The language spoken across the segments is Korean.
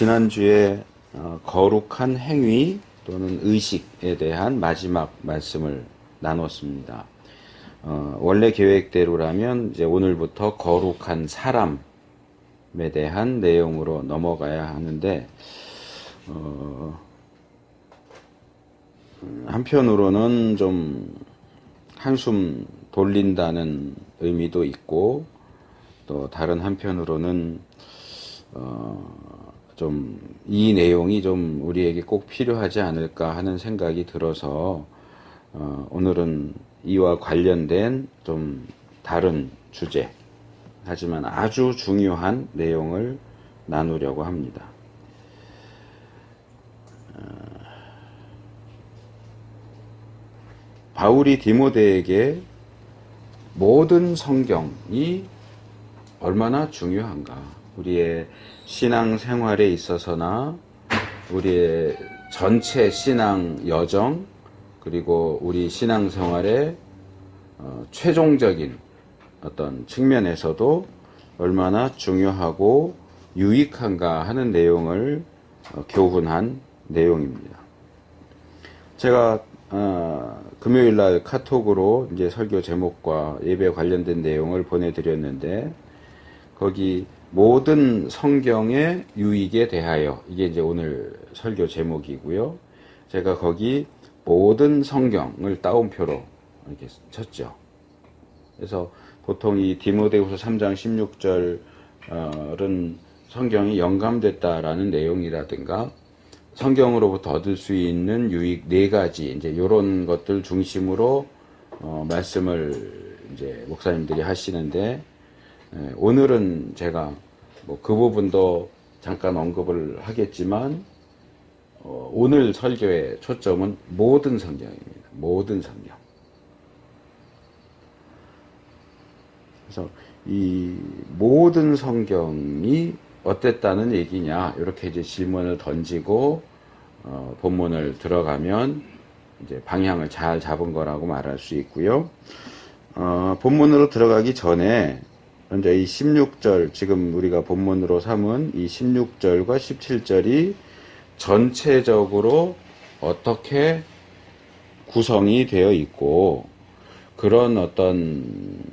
지난주에 거룩한 행위 또는 의식에 대한 마지막 말씀을 나눴습니다. 원래 계획대로라면 이제 오늘부터 거룩한 사람에 대한 내용으로 넘어가야 하는데 한편으로는 좀 한숨 돌린다는 의미도 있고, 또 다른 한편으로는 좀 이 내용이 좀 우리에게 꼭 필요하지 않을까 하는 생각이 들어서 오늘은 이와 관련된 좀 다른 주제, 하지만 아주 중요한 내용을 나누려고 합니다. 바울이 디모데에게 모든 성경이 얼마나 중요한가, 우리의 신앙 생활에 있어서나 우리의 전체 신앙 여정, 그리고 우리 신앙 생활의 최종적인 어떤 측면에서도 얼마나 중요하고 유익한가 하는 내용을 교훈한 내용입니다. 제가 금요일날 카톡으로 이제 설교 제목과 예배 관련된 내용을 보내드렸는데, 거기 모든 성경의 유익에 대하여, 이게 이제 오늘 설교 제목이고요. 제가 거기 모든 성경을 따옴표로 이렇게 쳤죠. 그래서 보통 이 디모데후서 3장 16절은 성경이 영감됐다라는 내용이라든가 성경으로부터 얻을 수 있는 유익 4가지, 이제 요런 것들 중심으로 말씀을 이제 목사님들이 하시는데, 오늘은 제가 뭐 그 부분도 잠깐 언급을 하겠지만, 오늘 설교의 초점은 모든 성경입니다. 모든 성경. 그래서 이 모든 성경이 어땠다는 얘기냐, 이렇게 이제 질문을 던지고 본문을 들어가면 이제 방향을 잘 잡은 거라고 말할 수 있고요. 본문으로 들어가기 전에 먼저 이 16절, 지금 우리가 본문으로 삼은 이 16절과 17절이 전체적으로 어떻게 구성이 되어 있고, 그런 어떤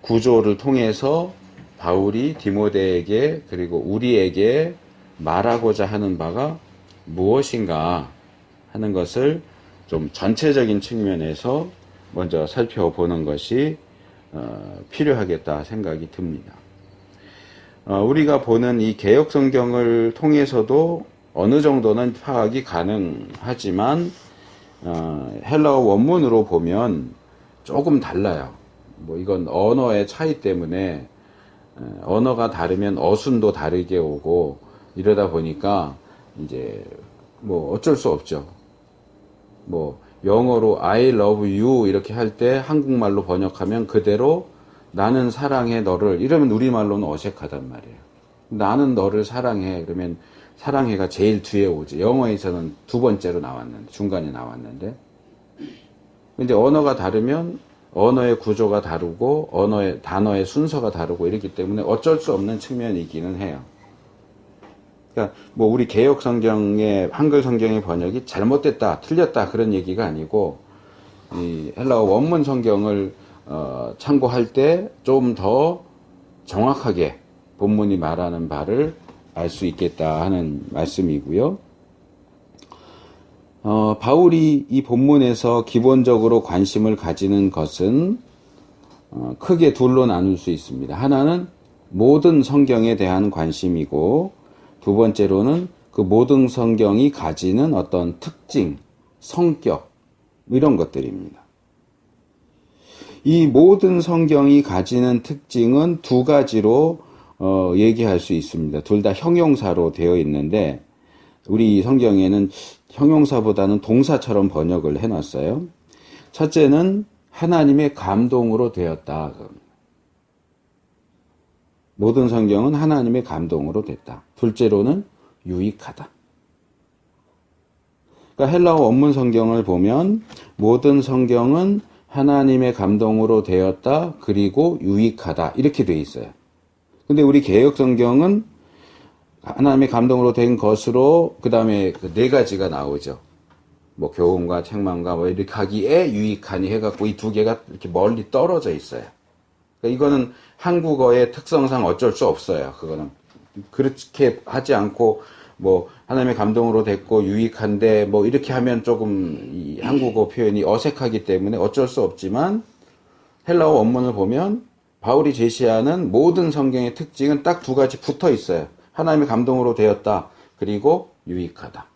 구조를 통해서 바울이 디모데에게 그리고 우리에게 말하고자 하는 바가 무엇인가 하는 것을 좀 전체적인 측면에서 먼저 살펴보는 것이 필요하겠다 생각이 듭니다. 우리가 보는 이 개역 성경을 통해서도 어느 정도는 파악이 가능하지만 헬라어 원문으로 보면 조금 달라요. 뭐 이건 언어의 차이 때문에 언어가 다르면 어순도 다르게 오고 이러다 보니까 이제 뭐 어쩔 수 없죠. 뭐 영어로 I love you 이렇게 할 때 한국말로 번역하면 그대로 나는 사랑해 너를 이러면 우리말로는 어색하단 말이에요. 나는 너를 사랑해 그러면 사랑해가 제일 뒤에 오지. 영어에서는 두 번째로 나왔는데, 중간에 나왔는데, 근데 언어가 다르면 언어의 구조가 다르고 언어의 단어의 순서가 다르고 이렇기 때문에 어쩔 수 없는 측면이기는 해요. 그러니까 뭐 우리 개역 성경의 한글 성경의 번역이 잘못됐다, 틀렸다 그런 얘기가 아니고, 이 헬라어 원문 성경을 참고할 때 좀 더 정확하게 본문이 말하는 바를 알 수 있겠다 하는 말씀이고요. 바울이 이 본문에서 기본적으로 관심을 가지는 것은 크게 둘로 나눌 수 있습니다. 하나는 모든 성경에 대한 관심이고, 두 번째로는 그 모든 성경이 가지는 어떤 특징, 성격, 이런 것들입니다. 이 모든 성경이 가지는 특징은 두 가지로 얘기할 수 있습니다. 둘 다 형용사로 되어 있는데, 우리 성경에는 형용사보다는 동사처럼 번역을 해놨어요. 첫째는 하나님의 감동으로 되었다. 모든 성경은 하나님의 감동으로 됐다. 둘째로는 유익하다. 그러니까 헬라어 원문 성경을 보면 모든 성경은 하나님의 감동으로 되었다, 그리고 유익하다, 이렇게 돼 있어요. 근데 우리 개역 성경은 하나님의 감동으로 된 것으로 그 다음에 그 네 가지가 나오죠. 뭐 교훈과 책망과 뭐 이렇게 하기에 유익하니 해갖고 이 두 개가 이렇게 멀리 떨어져 있어요. 그러니까 이거는 한국어의 특성상 어쩔 수 없어요. 그거는 그렇게 하지 않고 뭐 하나님의 감동으로 됐고 유익한데 뭐 이렇게 하면 조금 이 한국어 표현이 어색하기 때문에 어쩔 수 없지만 헬라어 원문을 보면 바울이 제시하는 모든 성경의 특징은 딱 두 가지 붙어 있어요. 하나님의 감동으로 되었다. 그리고 유익하다.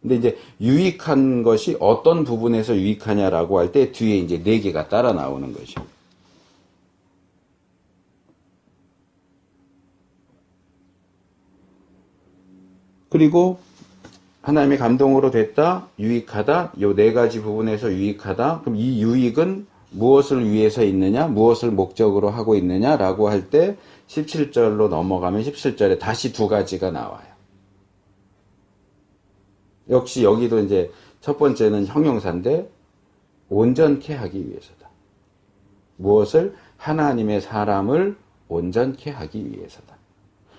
근데 이제 유익한 것이 어떤 부분에서 유익하냐라고 할 때 뒤에 이제 네 개가 따라 나오는 거죠. 그리고 하나님의 감동으로 됐다, 유익하다, 요 네 가지 부분에서 유익하다. 그럼 이 유익은 무엇을 위해서 있느냐, 무엇을 목적으로 하고 있느냐라고 할 때 17절로 넘어가면 17절에 다시 두 가지가 나와요. 역시 여기도 이제 첫 번째는 형용사인데 온전케 하기 위해서다. 무엇을? 하나님의 사람을 온전케 하기 위해서다.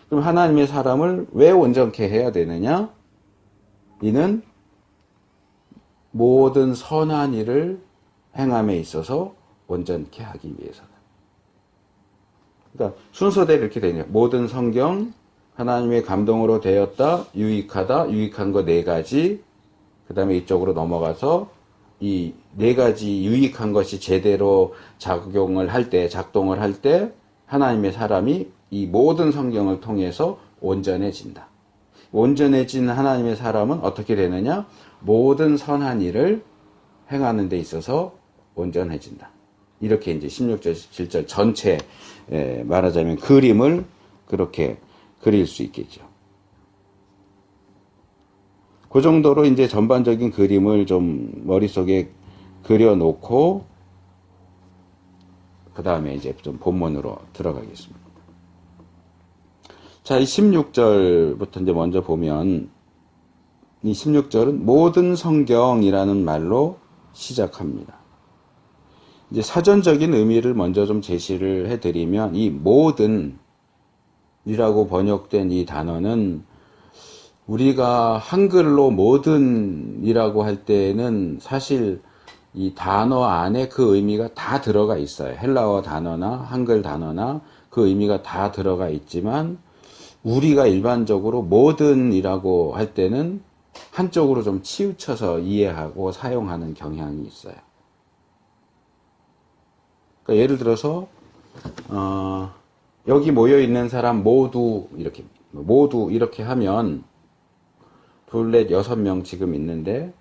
그럼 하나님의 사람을 왜 온전케 해야 되느냐? 이는 모든 선한 일을 행함에 있어서 온전케 하기 위해서다. 그러니까 순서대로 이렇게 되네요. 모든 성경, 하나님의 감동으로 되었다, 유익하다, 유익한 거 네 가지, 그 다음에 이쪽으로 넘어가서 이 네 가지 유익한 것이 제대로 작동을 할 때 하나님의 사람이 이 모든 성경을 통해서 온전해진다. 온전해진 하나님의 사람은 어떻게 되느냐? 모든 선한 일을 행하는 데 있어서 온전해진다. 이렇게 이제 16절, 17절 전체 말하자면 그림을 그렇게 그릴 수 있겠죠. 그 정도로 이제 전반적인 그림을 좀 머릿속에 그려놓고 그 다음에 이제 좀 본문으로 들어가겠습니다. 자, 이 16절부터 이제 먼저 보면 이 16절은 모든 성경이라는 말로 시작합니다. 이제 사전적인 의미를 먼저 좀 제시를 해드리면 이 모든이라고 번역된 이 단어는 우리가 한글로 모든이라고 할 때는 사실 이 단어 안에 그 의미가 다 들어가 있어요. 헬라어 단어나 한글 단어나 그 의미가 다 들어가 있지만 우리가 일반적으로 모든이라고 할 때는 한쪽으로 좀 치우쳐서 이해하고 사용하는 경향이 있어요. 그러니까 예를 들어서 여기 모여 있는 사람 모두 이렇게 하면 둘, 넷, 6명 지금 있는데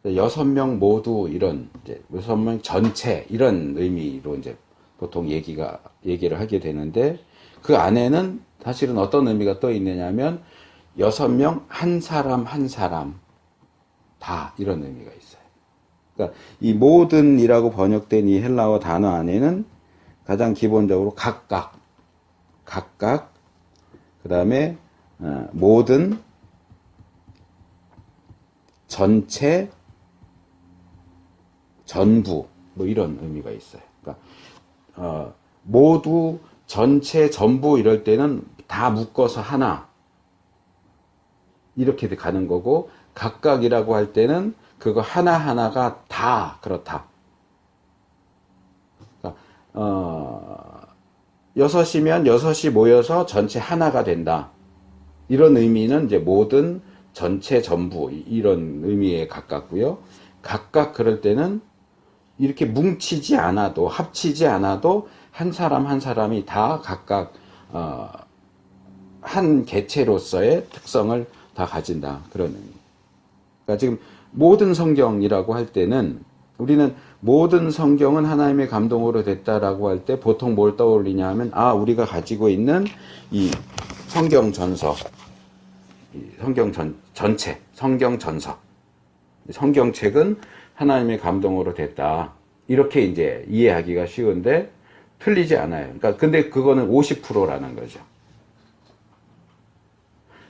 6명 모두 이런 이제 6명 전체 이런 의미로 이제 보통 얘기를 하게 되는데 그 안에는 사실은 어떤 의미가 또 있느냐면 6명 한 사람 한 사람 다 이런 의미가 있어요. 그러니까 이 모든이라고 번역된 이 헬라어 단어 안에는 가장 기본적으로 각각 그 다음에 모든 전체 전부 뭐 이런 의미가 있어요. 그러니까 모두 전체 전부 이럴 때는 다 묶어서 하나 이렇게 가는 거고 각각이라고 할 때는 그거 하나하나가 다 그렇다. 그러니까 6이면 6이 모여서 전체 하나가 된다. 이런 의미는 이제 모든 전체 전부 이런 의미에 가깝고요. 각각 그럴 때는 이렇게 뭉치지 않아도 합치지 않아도 한 사람 한 사람이 다 각각 한 개체로서의 특성을 다 가진다. 그런 의미. 그러니까 지금 모든 성경이라고 할 때는 우리는 모든 성경은 하나님의 감동으로 됐다라고 할 때 보통 뭘 떠올리냐 하면 우리가 가지고 있는 이 성경 전서 전체 성경 전서 성경책은 하나님의 감동으로 됐다. 이렇게 이제 이해하기가 쉬운데 틀리지 않아요. 그러니까 근데 그거는 50%라는 거죠.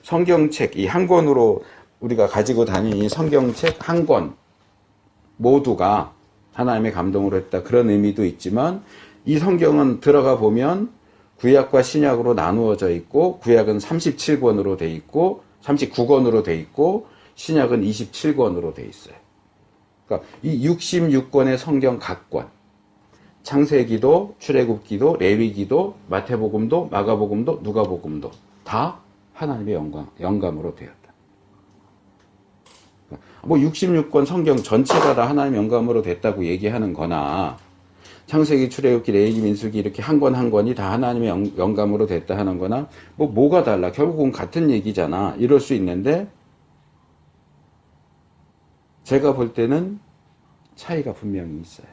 성경책 이 한 권으로 우리가 가지고 다니는 이 성경책 한 권 모두가 하나님의 감동으로 했다. 그런 의미도 있지만 이 성경은 들어가 보면 구약과 신약으로 나누어져 있고, 구약은 37권으로 돼 있고 39권으로 돼 있고 신약은 27권으로 돼 있어요. 그러니까 이 66권의 성경 각 권, 창세기도, 출애굽기도, 레위기도, 마태복음도, 마가복음도, 누가복음도 다 하나님의 영감으로 되었다. 뭐 66권 성경 전체가 다 하나님의 영감으로 됐다고 얘기하는 거나, 창세기, 출애굽기, 레위기, 민수기 이렇게 한 권 한 권이 다 하나님의 영감으로 됐다 하는 거나 뭐가 달라? 결국은 같은 얘기잖아. 이럴 수 있는데, 제가 볼 때는 차이가 분명히 있어요.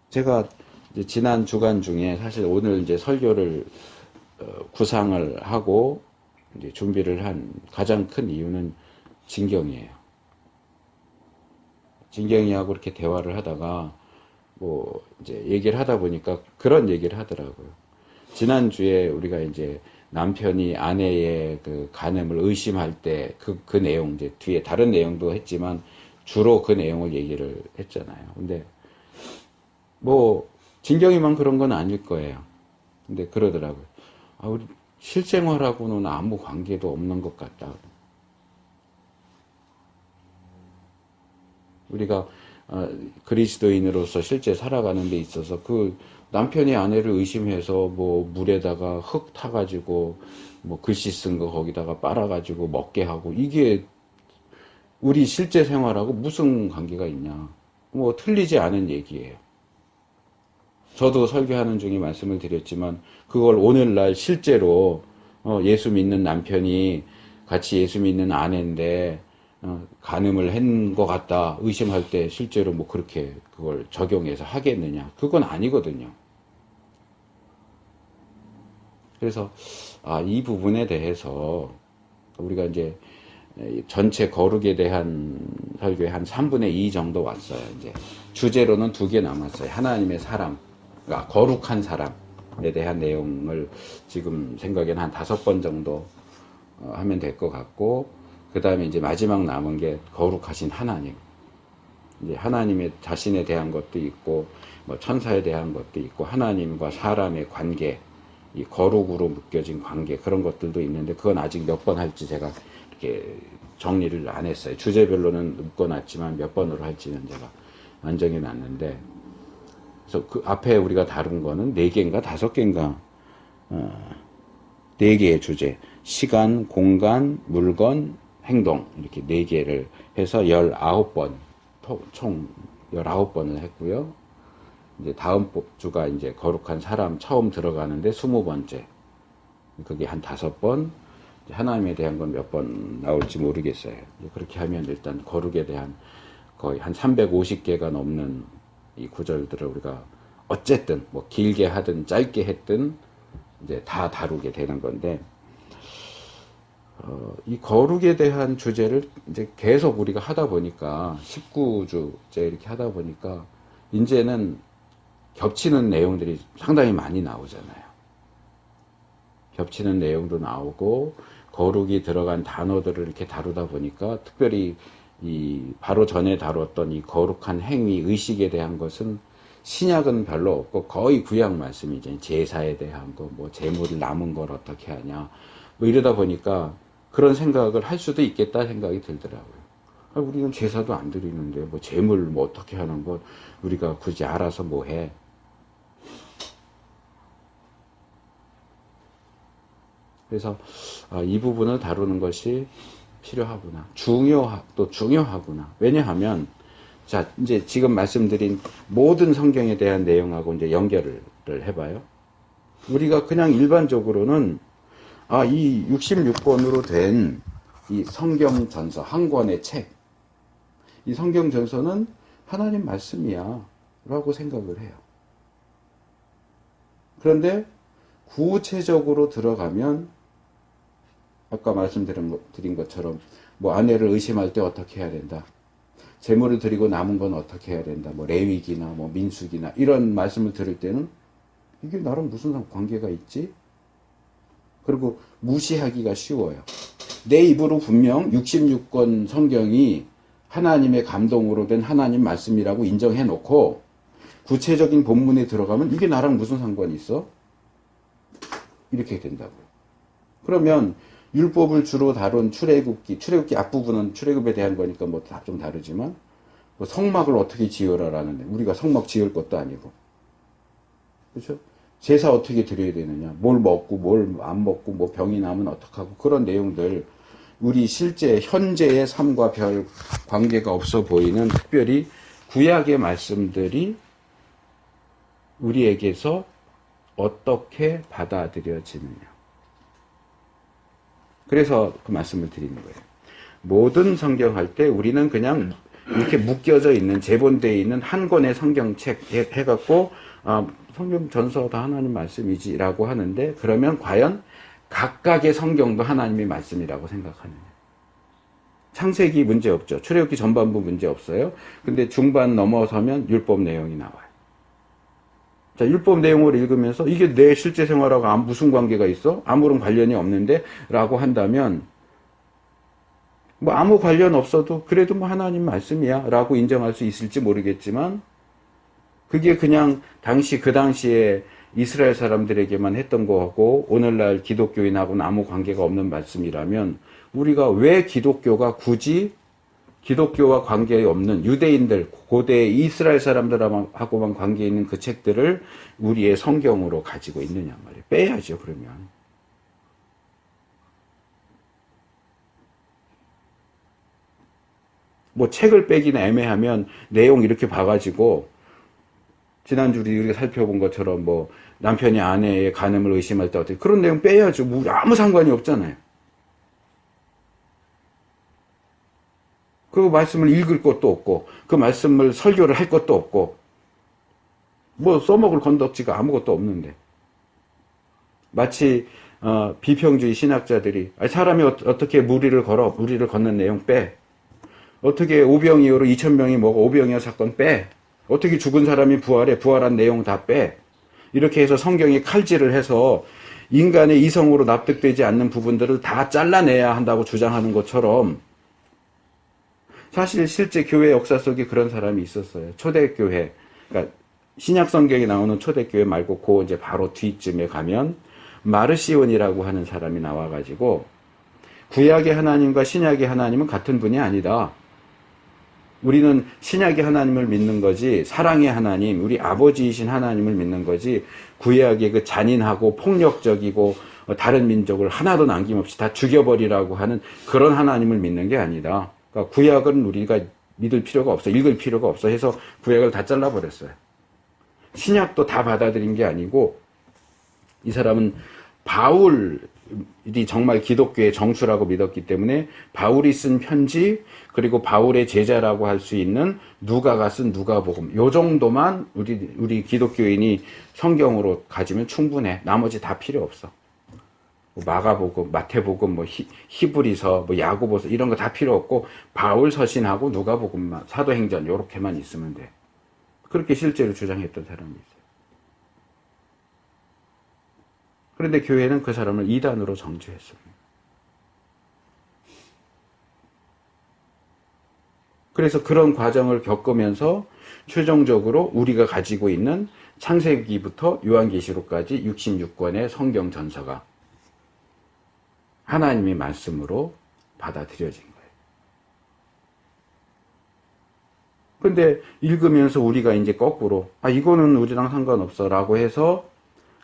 제가 이제 지난 주간 중에 사실 오늘 이제 설교를 구상을 하고 이제 준비를 한 가장 큰 이유는 진경이에요. 진경이하고 이렇게 대화를 하다가 뭐 이제 얘기를 하다 보니까 그런 얘기를 하더라고요. 지난주에 우리가 이제 남편이 아내의 그 간음을 의심할 때 그 내용, 이제 뒤에 다른 내용도 했지만 주로 그 내용을 얘기를 했잖아요. 근데 뭐 진경이만 그런 건 아닐 거예요. 근데 그러더라고요. 우리 실생활하고는 아무 관계도 없는 것 같다. 우리가 그리스도인으로서 실제 살아가는 데 있어서 그 남편이 아내를 의심해서 뭐 물에다가 흙 타가지고 뭐 글씨 쓴 거 거기다가 빨아가지고 먹게 하고, 이게 우리 실제 생활하고 무슨 관계가 있냐. 뭐 틀리지 않은 얘기예요. 저도 설교하는 중에 말씀을 드렸지만 그걸 오늘날 실제로 예수 믿는 남편이 같이 예수 믿는 아내인데 간음을 한 것 같다 의심할 때 실제로 뭐 그렇게 그걸 적용해서 하겠느냐, 그건 아니거든요. 그래서 이 부분에 대해서 우리가 이제 전체 거룩에 대한 설교에 한 3분의 2 정도 왔어요. 이제 주제로는 2개 남았어요. 하나님의 사람, 그러니까 거룩한 사람에 대한 내용을 지금 생각에는 한 5번 정도 하면 될 것 같고, 그 다음에 이제 마지막 남은 게 거룩하신 하나님. 이제 하나님의 자신에 대한 것도 있고, 뭐 천사에 대한 것도 있고, 하나님과 사람의 관계, 이 거룩으로 묶여진 관계, 그런 것들도 있는데, 그건 아직 몇 번 할지 제가 이렇게 정리를 안 했어요. 주제별로는 묶어놨지만 몇 번으로 할지는 제가 안 정해놨는데, 그래서 그 앞에 우리가 다룬 거는 4개인가 5개인가, 4개의 주제. 시간, 공간, 물건, 행동. 이렇게 4개를 해서 19번, 총 19번을 했고요. 이제 다음 주가 이제 거룩한 사람 처음 들어가는데 20번째. 그게 한 5번. 하나님에 대한 건 몇 번 나올지 모르겠어요. 그렇게 하면 일단 거룩에 대한 거의 한 350개가 넘는 이 구절들을 우리가 어쨌든 뭐 길게 하든 짧게 했든 이제 다 다루게 되는 건데, 이 거룩에 대한 주제를 이제 계속 우리가 하다 보니까 19주째 이렇게 하다 보니까 이제는 겹치는 내용들이 상당히 많이 나오잖아요. 겹치는 내용도 나오고 거룩이 들어간 단어들을 이렇게 다루다 보니까, 특별히 이 바로 전에 다뤘던 이 거룩한 행위, 의식에 대한 것은 신약은 별로 없고 거의 구약 말씀이죠. 제사에 대한 거, 뭐 제물을 남은 걸 어떻게 하냐, 뭐 이러다 보니까 그런 생각을 할 수도 있겠다 생각이 들더라고요. 우리는 제사도 안 드리는데 뭐 제물 뭐 어떻게 하는 거 우리가 굳이 알아서 뭐 해. 그래서 이 부분을 다루는 것이 필요하구나. 또 중요하구나. 왜냐하면, 자, 이제 지금 말씀드린 모든 성경에 대한 내용하고 이제 연결을 해봐요. 우리가 그냥 일반적으로는, 이 66권으로 된 이 성경 전서, 한 권의 책, 이 성경 전서는 하나님 말씀이야 라고 생각을 해요. 그런데 구체적으로 들어가면 아까 말씀드린 것처럼 뭐 아내를 의심할 때 어떻게 해야 된다, 재물을 드리고 남은 건 어떻게 해야 된다, 뭐 레위기나 뭐 민수기나 이런 말씀을 들을 때는 이게 나랑 무슨 관계가 있지? 그리고 무시하기가 쉬워요. 내 입으로 분명 66권 성경이 하나님의 감동으로 된 하나님 말씀이라고 인정해 놓고 구체적인 본문에 들어가면 이게 나랑 무슨 상관이 있어? 이렇게 된다고요. 그러면 율법을 주로 다룬 출애굽기 앞부분은 출애굽에 대한 거니까 뭐 다 좀 다르지만 뭐 성막을 어떻게 지으라라는데 우리가 성막 지을 것도 아니고, 그렇죠? 제사 어떻게 드려야 되느냐, 뭘 먹고 뭘 안 먹고 뭐 병이 나면 어떡하고, 그런 내용들 우리 실제 현재의 삶과 별 관계가 없어 보이는 특별히 구약의 말씀들이 우리에게서 어떻게 받아들여지느냐. 그래서 그 말씀을 드리는 거예요. 모든 성경 할 때 우리는 그냥 이렇게 묶여져 있는, 재본되어 있는 한 권의 성경책 해갖고 성경 전서 다 하나님 말씀이지라고 하는데, 그러면 과연 각각의 성경도 하나님의 말씀이라고 생각하느냐. 창세기 문제 없죠. 출애굽기 전반부 문제 없어요. 근데 중반 넘어서면 율법 내용이 나와요. 자, 율법 내용을 읽으면서 이게 내 실제 생활하고 무슨 관계가 있어? 아무런 관련이 없는데? 라고 한다면, 뭐 아무 관련 없어도 그래도 뭐 하나님 말씀이야 라고 인정할 수 있을지 모르겠지만, 그게 그냥 그 당시에 이스라엘 사람들에게만 했던 거하고 오늘날 기독교인하고는 아무 관계가 없는 말씀이라면, 우리가 왜 기독교가 굳이 기독교와 관계없는 유대인들, 고대 이스라엘 사람들하고만 관계 있는 그 책들을 우리의 성경으로 가지고 있느냐 말이에요. 빼야죠, 그러면. 뭐 책을 빼기는 애매하면 내용 이렇게 봐가지고, 지난주 우리가 살펴본 것처럼 뭐 남편이 아내의 간음을 의심할 때 어떻게, 그런 내용 빼야죠. 뭐 아무 상관이 없잖아요. 그 말씀을 읽을 것도 없고, 그 말씀을 설교를 할 것도 없고, 뭐 써먹을 건덕지가 아무것도 없는데. 마치 비평주의 신학자들이 사람이 어떻게 무리를 걷는 내용 빼. 어떻게 오병이어로 2,000명이 먹어, 오병이어 사건 빼. 어떻게 죽은 사람이 부활한 내용 다 빼. 이렇게 해서 성경이 칼질을 해서 인간의 이성으로 납득되지 않는 부분들을 다 잘라내야 한다고 주장하는 것처럼, 사실 실제 교회 역사 속에 그런 사람이 있었어요. 초대교회, 그러니까 신약 성경에 나오는 초대교회 말고 그 이제 바로 뒤쯤에 가면 마르시온이라고 하는 사람이 나와가지고, 구약의 하나님과 신약의 하나님은 같은 분이 아니다. 우리는 신약의 하나님을 믿는 거지, 사랑의 하나님, 우리 아버지이신 하나님을 믿는 거지, 구약의 그 잔인하고 폭력적이고 다른 민족을 하나도 남김없이 다 죽여버리라고 하는 그런 하나님을 믿는 게 아니다. 그러니까 구약은 우리가 믿을 필요가 없어, 읽을 필요가 없어 해서 구약을 다 잘라버렸어요. 신약도 다 받아들인 게 아니고, 이 사람은 바울이 정말 기독교의 정수라고 믿었기 때문에 바울이 쓴 편지, 그리고 바울의 제자라고 할 수 있는 누가가 쓴 누가복음, 요 정도만 우리 기독교인이 성경으로 가지면 충분해. 나머지 다 필요 없어. 마가복음, 마태복음, 뭐 히브리서, 뭐 야고보서 이런 거 다 필요 없고, 바울 서신하고 누가복음만, 사도행전 요렇게만 있으면 돼. 그렇게 실제로 주장했던 사람이 있어요. 그런데 교회는 그 사람을 이단으로 정죄했습니다. 그래서 그런 과정을 겪으면서 최종적으로 우리가 가지고 있는 창세기부터 요한계시록까지 66권의 성경 전서가 하나님의 말씀으로 받아들여진 거예요. 근데 읽으면서 우리가 이제 거꾸로, 이거는 우리랑 상관없어 라고 해서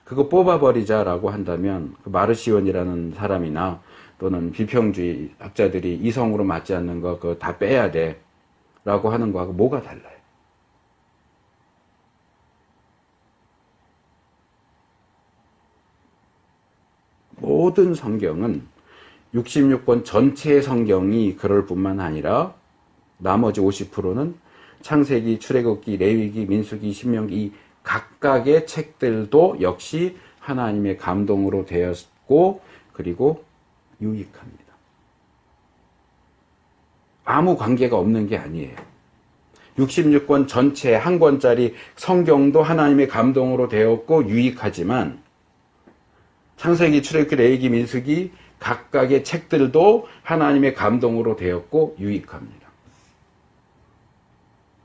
그거 뽑아버리자라고 한다면, 그 마르시온이라는 사람이나 또는 비평주의 학자들이 이성으로 맞지 않는 거 그거 다 빼야 돼 라고 하는 거하고 뭐가 달라요? 모든 성경은 66권 전체의 성경이 그럴 뿐만 아니라 나머지 50%는 창세기, 출애굽기, 레위기, 민수기, 신명기 이 각각의 책들도 역시 하나님의 감동으로 되었고, 그리고 유익합니다. 아무 관계가 없는 게 아니에요. 66권 전체 한 권짜리 성경도 하나님의 감동으로 되었고 유익하지만, 창세기, 출애굽기, 레위기, 민수기 각각의 책들도 하나님의 감동으로 되었고 유익합니다.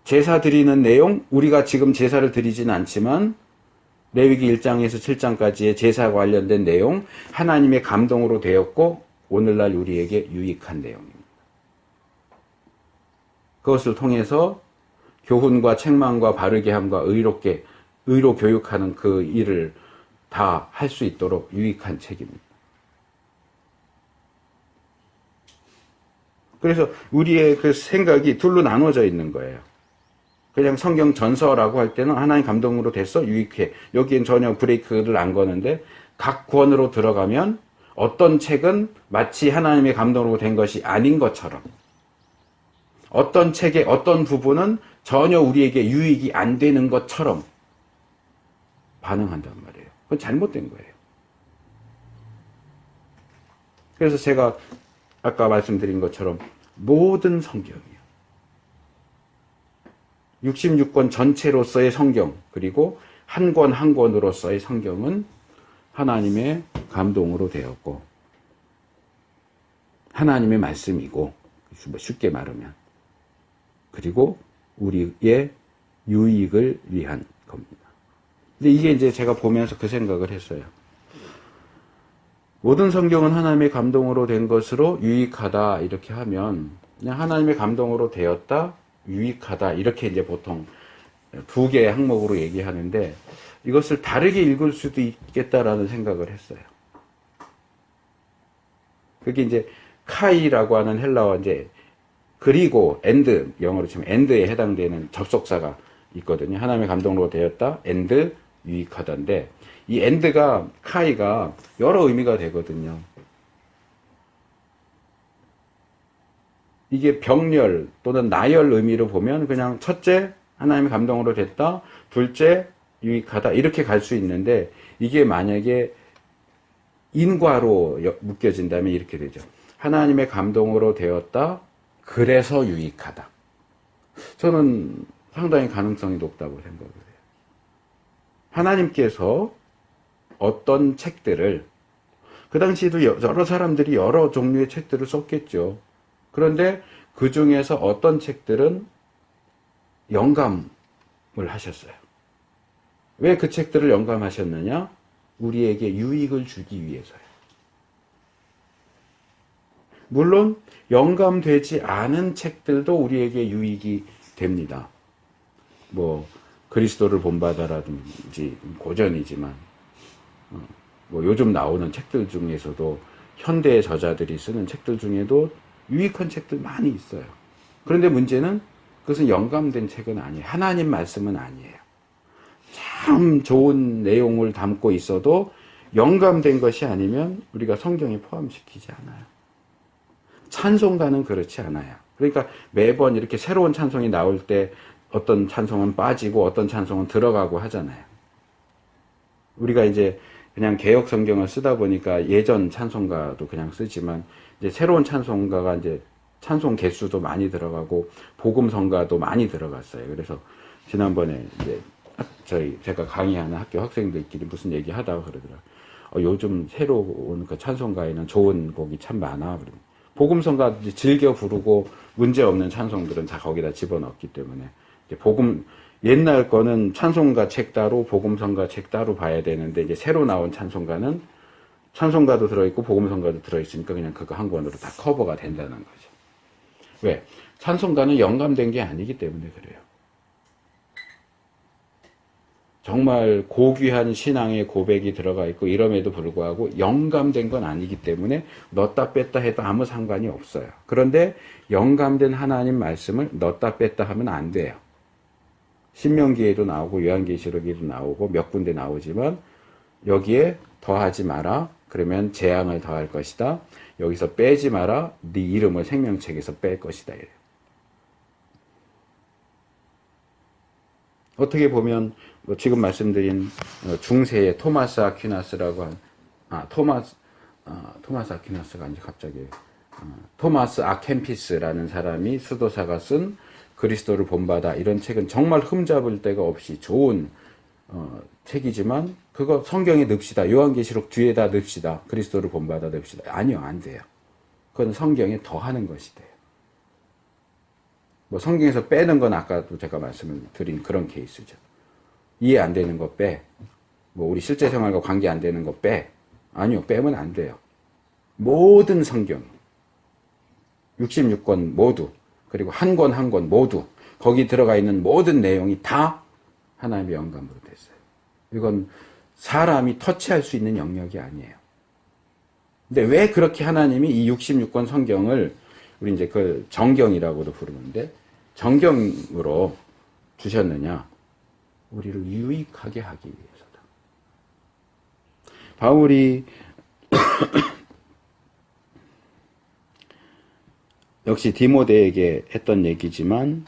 제사 드리는 내용, 우리가 지금 제사를 드리진 않지만 레위기 1장에서 7장까지의 제사와 관련된 내용, 하나님의 감동으로 되었고 오늘날 우리에게 유익한 내용입니다. 그것을 통해서 교훈과 책망과 바르게 함과 의로 교육하는 그 일을 다 할 수 있도록 유익한 책입니다. 그래서 우리의 그 생각이 둘로 나눠져 있는 거예요. 그냥 성경 전서라고 할 때는 하나님 감동으로 됐어? 유익해. 여기엔 전혀 브레이크를 안 거는데 각 권으로 들어가면 어떤 책은 마치 하나님의 감동으로 된 것이 아닌 것처럼 어떤 책의 어떤 부분은 전혀 우리에게 유익이 안 되는 것처럼 반응한단 말이에요. 그건 잘못된 거예요. 그래서 제가 아까 말씀드린 것처럼 모든 성경이요. 66권 전체로서의 성경, 그리고 한 권 한 권으로서의 성경은 하나님의 감동으로 되었고 하나님의 말씀이고 쉽게 말하면 그리고 우리의 유익을 위한 겁니다. 근데 이게 이제 제가 보면서 그 생각을 했어요. 모든 성경은 하나님의 감동으로 된 것으로 유익하다 이렇게 하면 그냥 하나님의 감동으로 되었다, 유익하다 이렇게 이제 보통 두 개의 항목으로 얘기하는데 이것을 다르게 읽을 수도 있겠다라는 생각을 했어요. 그게 이제 카이라고 하는 헬라어 이제 그리고 엔드, 영어로 치면 엔드에 해당되는 접속사가 있거든요. 하나님의 감동으로 되었다, 엔드, 유익하다인데 이 엔드가 카이가 여러 의미가 되거든요. 이게 병렬 또는 나열 의미로 보면 그냥 첫째 하나님의 감동으로 됐다, 둘째 유익하다 이렇게 갈 수 있는데 이게 만약에 인과로 묶여진다면 이렇게 되죠. 하나님의 감동으로 되었다, 그래서 유익하다. 저는 상당히 가능성이 높다고 생각을 해요. 하나님께서 어떤 책들을 그 당시에도 여러 사람들이 여러 종류의 책들을 썼겠죠. 그런데 그 중에서 어떤 책들은 영감을 하셨어요. 왜 그 책들을 영감하셨느냐? 우리에게 유익을 주기 위해서요. 물론 영감되지 않은 책들도 우리에게 유익이 됩니다. 뭐 그리스도를 본받아라든지 고전이지만 뭐 요즘 나오는 책들 중에서도 현대의 저자들이 쓰는 책들 중에도 유익한 책들 많이 있어요. 그런데 문제는 그것은 영감된 책은 아니에요. 하나님 말씀은 아니에요. 참 좋은 내용을 담고 있어도 영감된 것이 아니면 우리가 성경에 포함시키지 않아요. 찬송가는 그렇지 않아요. 그러니까 매번 이렇게 새로운 찬송이 나올 때 어떤 찬송은 빠지고 어떤 찬송은 들어가고 하잖아요. 우리가 이제 그냥 개역 성경을 쓰다 보니까 예전 찬송가도 그냥 쓰지만 이제 새로운 찬송가가 이제 찬송 개수도 많이 들어가고 복음성가도 많이 들어갔어요. 그래서 지난번에 이제 제가 강의하는 학교 학생들끼리 무슨 얘기 하다가 그러더라고요. 요즘 새로 온 그 찬송가에는 좋은 곡이 참 많아. 복음성가 즐겨 부르고 문제 없는 찬송들은 다 거기다 집어넣기 때문에 이제 옛날 거는 찬송가 책 따로 복음성가 책 따로 봐야 되는데 이제 새로 나온 찬송가는 찬송가도 들어있고 복음성가도 들어있으니까 그냥 그거 한 권으로 다 커버가 된다는 거죠. 왜? 찬송가는 영감된 게 아니기 때문에 그래요. 정말 고귀한 신앙의 고백이 들어가 있고 이럼에도 불구하고 영감된 건 아니기 때문에 넣었다 뺐다 해도 아무 상관이 없어요. 그런데 영감된 하나님 말씀을 넣었다 뺐다 하면 안 돼요. 신명기에도 나오고 요한계시록에도 나오고 몇 군데 나오지만 여기에 더하지 마라. 그러면 재앙을 더할 것이다. 여기서 빼지 마라. 네 이름을 생명책에서 뺄 것이다. 이래요. 어떻게 보면 지금 말씀드린 중세의 토마스 아퀴나스라고 한 토마스 아퀴나스가 아니지 갑자기 토마스 아켄피스라는 사람이 수도사가 쓴 그리스도를 본받아 이런 책은 정말 흠잡을 데가 없이 좋은 책이지만 그거 성경에 넣읍시다. 요한계시록 뒤에다 넣읍시다. 그리스도를 본받아 넣읍시다. 아니요, 안 돼요. 그건 성경에 더하는 것이 돼요. 뭐 성경에서 빼는 건 아까도 제가 말씀을 드린 그런 케이스죠. 이해 안 되는 거 빼. 뭐 우리 실제 생활과 관계 안 되는 거 빼. 아니요, 빼면 안 돼요. 모든 성경 66권 모두, 그리고 한 권 한 권 모두, 거기 들어가 있는 모든 내용이 다 하나님의 영감으로 됐어요. 이건 사람이 터치할 수 있는 영역이 아니에요. 근데 왜 그렇게 하나님이 이 66권 성경을 우리 이제 그 정경이라고도 부르는데 정경으로 주셨느냐? 우리를 유익하게 하기 위해서다. 바울이 역시 디모데에게 했던 얘기지만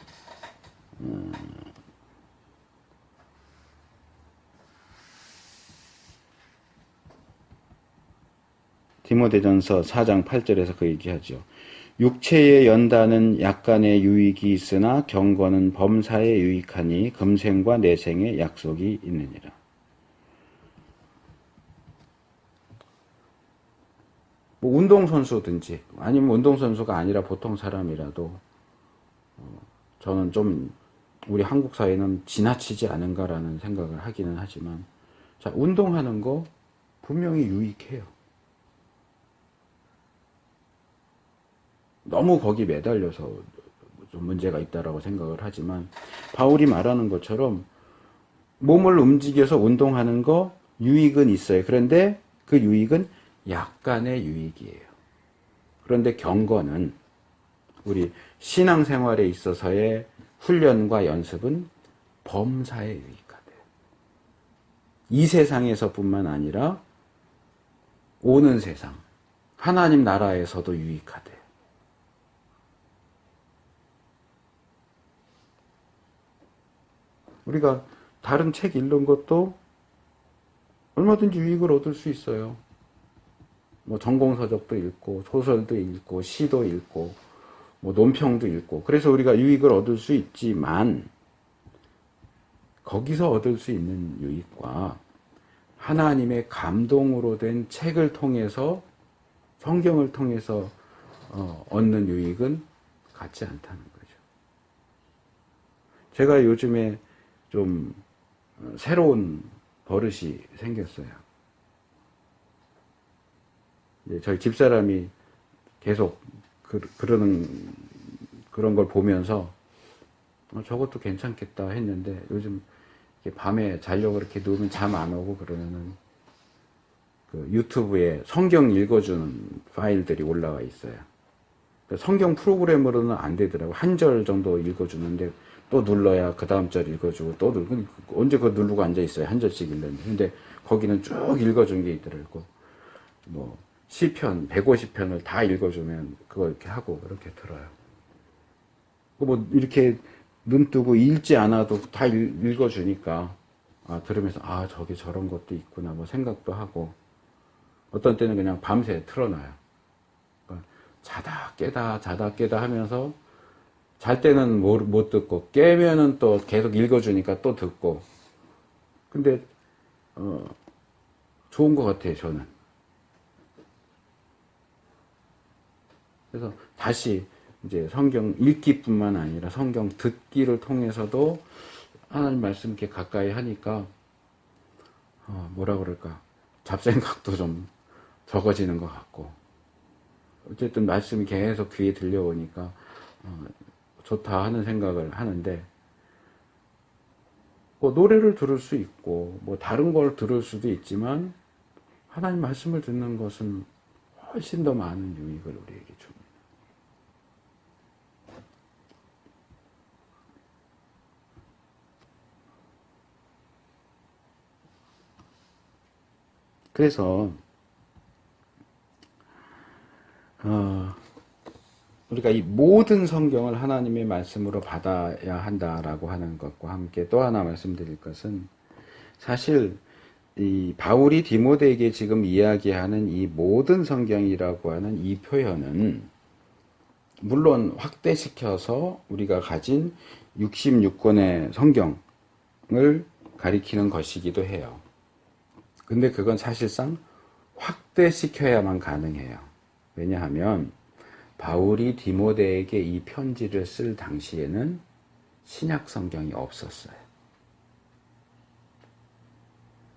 디모데전서 4장 8절에서 그 얘기하죠. 육체의 연단은 약간의 유익이 있으나 경건은 범사에 유익하니 금생과 내생의 약속이 있느니라. 뭐 운동선수든지 아니면 운동선수가 아니라 보통 사람이라도 저는 좀 우리 한국 사회는 지나치지 않은가라는 생각을 하기는 하지만 자, 운동하는 거 분명히 유익해요. 너무 거기 매달려서 좀 문제가 있다라고 생각을 하지만 바울이 말하는 것처럼 몸을 움직여서 운동하는 거 유익은 있어요. 그런데 그 유익은 약간의 유익이에요. 그런데 경건은 우리 신앙생활에 있어서의 훈련과 연습은 범사에 유익하대요. 이 세상에서뿐만 아니라 오는 세상, 하나님 나라에서도 유익하대요. 우리가 다른 책 읽는 것도 얼마든지 유익을 얻을 수 있어요. 뭐 전공서적도 읽고 소설도 읽고 시도 읽고 뭐 논평도 읽고 그래서 우리가 유익을 얻을 수 있지만 거기서 얻을 수 있는 유익과 하나님의 감동으로 된 책을 통해서 성경을 통해서 얻는 유익은 같지 않다는 거죠. 제가 요즘에 좀 새로운 버릇이 생겼어요. 저희 집사람이 계속 그런 걸 보면서 저것도 괜찮겠다 했는데 요즘 밤에 자려고 이렇게 누우면 잠 안 오고 그러면은 그 유튜브에 성경 읽어주는 파일들이 올라와 있어요. 성경 프로그램으로는 안 되더라고. 한 절 정도 읽어주는데 또 눌러야 그 다음 절 읽어주고 또 누르고 언제 그거 누르고 앉아 있어요. 한 절씩 읽는데 근데 거기는 쭉 읽어준 게 있더라고. 뭐 시편 150편을 다 읽어주면 그거 이렇게 하고 이렇게 들어요. 뭐 이렇게 눈 뜨고 읽지 않아도 다 읽어주니까 들으면서 저게 저런 것도 있구나 뭐 생각도 하고 어떤 때는 그냥 밤새 틀어놔요. 그러니까 자다 깨다 하면서 잘 때는 못 듣고 깨면은 또 계속 읽어주니까 또 듣고 근데 좋은 것 같아요 저는. 그래서 다시 이제 성경 읽기뿐만 아니라 성경 듣기를 통해서도 하나님 말씀 이렇게 가까이 하니까 뭐라 그럴까 잡생각도 좀 적어지는 것 같고 어쨌든 말씀이 계속 귀에 들려오니까 좋다 하는 생각을 하는데 뭐 노래를 들을 수 있고 뭐 다른 걸 들을 수도 있지만 하나님 말씀을 듣는 것은 훨씬 더 많은 유익을 우리에게 줍니다. 그래서 우리가 이 모든 성경을 하나님의 말씀으로 받아야 한다라고 하는 것과 함께 또 하나 말씀드릴 것은 사실 이 바울이 디모데에게 지금 이야기하는 이 모든 성경이라고 하는 이 표현은 물론 확대시켜서 우리가 가진 66권의 성경을 가리키는 것이기도 해요. 근데 그건 사실상 확대시켜야만 가능해요. 왜냐하면 바울이 디모데에게 이 편지를 쓸 당시에는 신약 성경이 없었어요.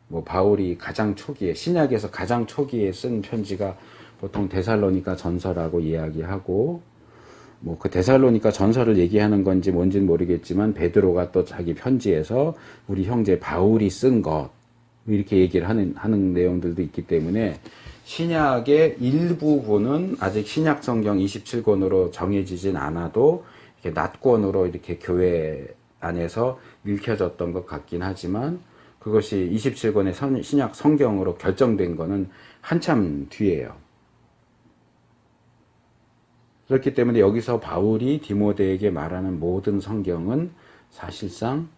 뭐 바울이 가장 초기에, 신약에서 가장 초기에 쓴 편지가 보통 데살로니가 전서라고 이야기하고, 뭐 그 데살로니가 전서를 얘기하는 건지 뭔지는 모르겠지만 베드로가 또 자기 편지에서 우리 형제 바울이 쓴 것 이렇게 얘기를 하는 내용들도 있기 때문에 신약의 일부분은 아직 신약 성경 27권으로 정해지진 않아도 이렇게 낫권으로 이렇게 교회 안에서 읽혀졌던 것 같긴 하지만 그것이 27권의 신약 성경으로 결정된 거는 한참 뒤에요. 그렇기 때문에 여기서 바울이 디모데에게 말하는 모든 성경은 사실상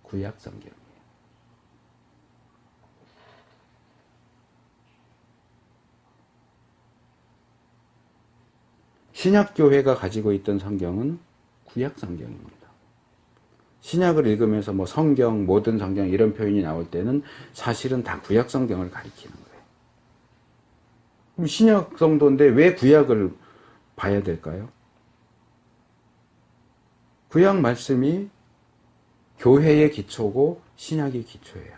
구약 성경이에요. 신약교회가 가지고 있던 성경은 구약 성경입니다. 신약을 읽으면서 뭐 성경, 모든 성경 이런 표현이 나올 때는 사실은 다 구약 성경을 가리키는 거예요. 그럼 신약 성도인데 왜 구약을 봐야 될까요? 구약 말씀이 교회의 기초고 신약의 기초예요.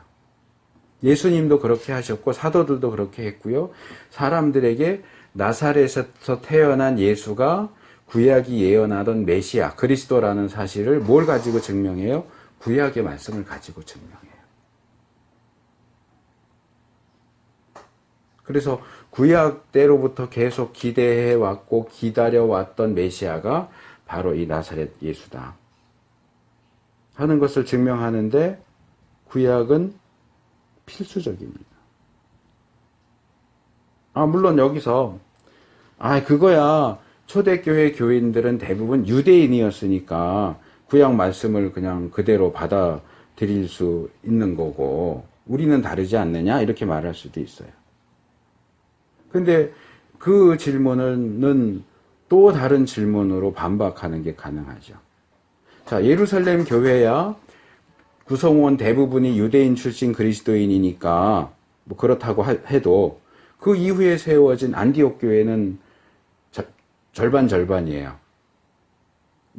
예수님도 그렇게 하셨고 사도들도 그렇게 했고요. 사람들에게 나사렛에서 태어난 예수가 구약이 예언하던 메시아, 그리스도라는 사실을 뭘 가지고 증명해요? 구약의 말씀을 가지고 증명해요. 그래서 구약 때로부터 계속 기대해왔고 기다려왔던 메시아가 바로 이 나사렛 예수다 하는 것을 증명하는데 구약은 필수적입니다. 물론 여기서 그거야 초대교회 교인들은 대부분 유대인이었으니까 구약 말씀을 그냥 그대로 받아들일 수 있는 거고 우리는 다르지 않느냐 이렇게 말할 수도 있어요. 근데 그 질문은 또 다른 질문으로 반박하는 게 가능하죠. 자, 예루살렘 교회야 구성원 대부분이 유대인 출신 그리스도인이니까 뭐 그렇다고 해도 그 이후에 세워진 안디옥 교회는 절반이에요.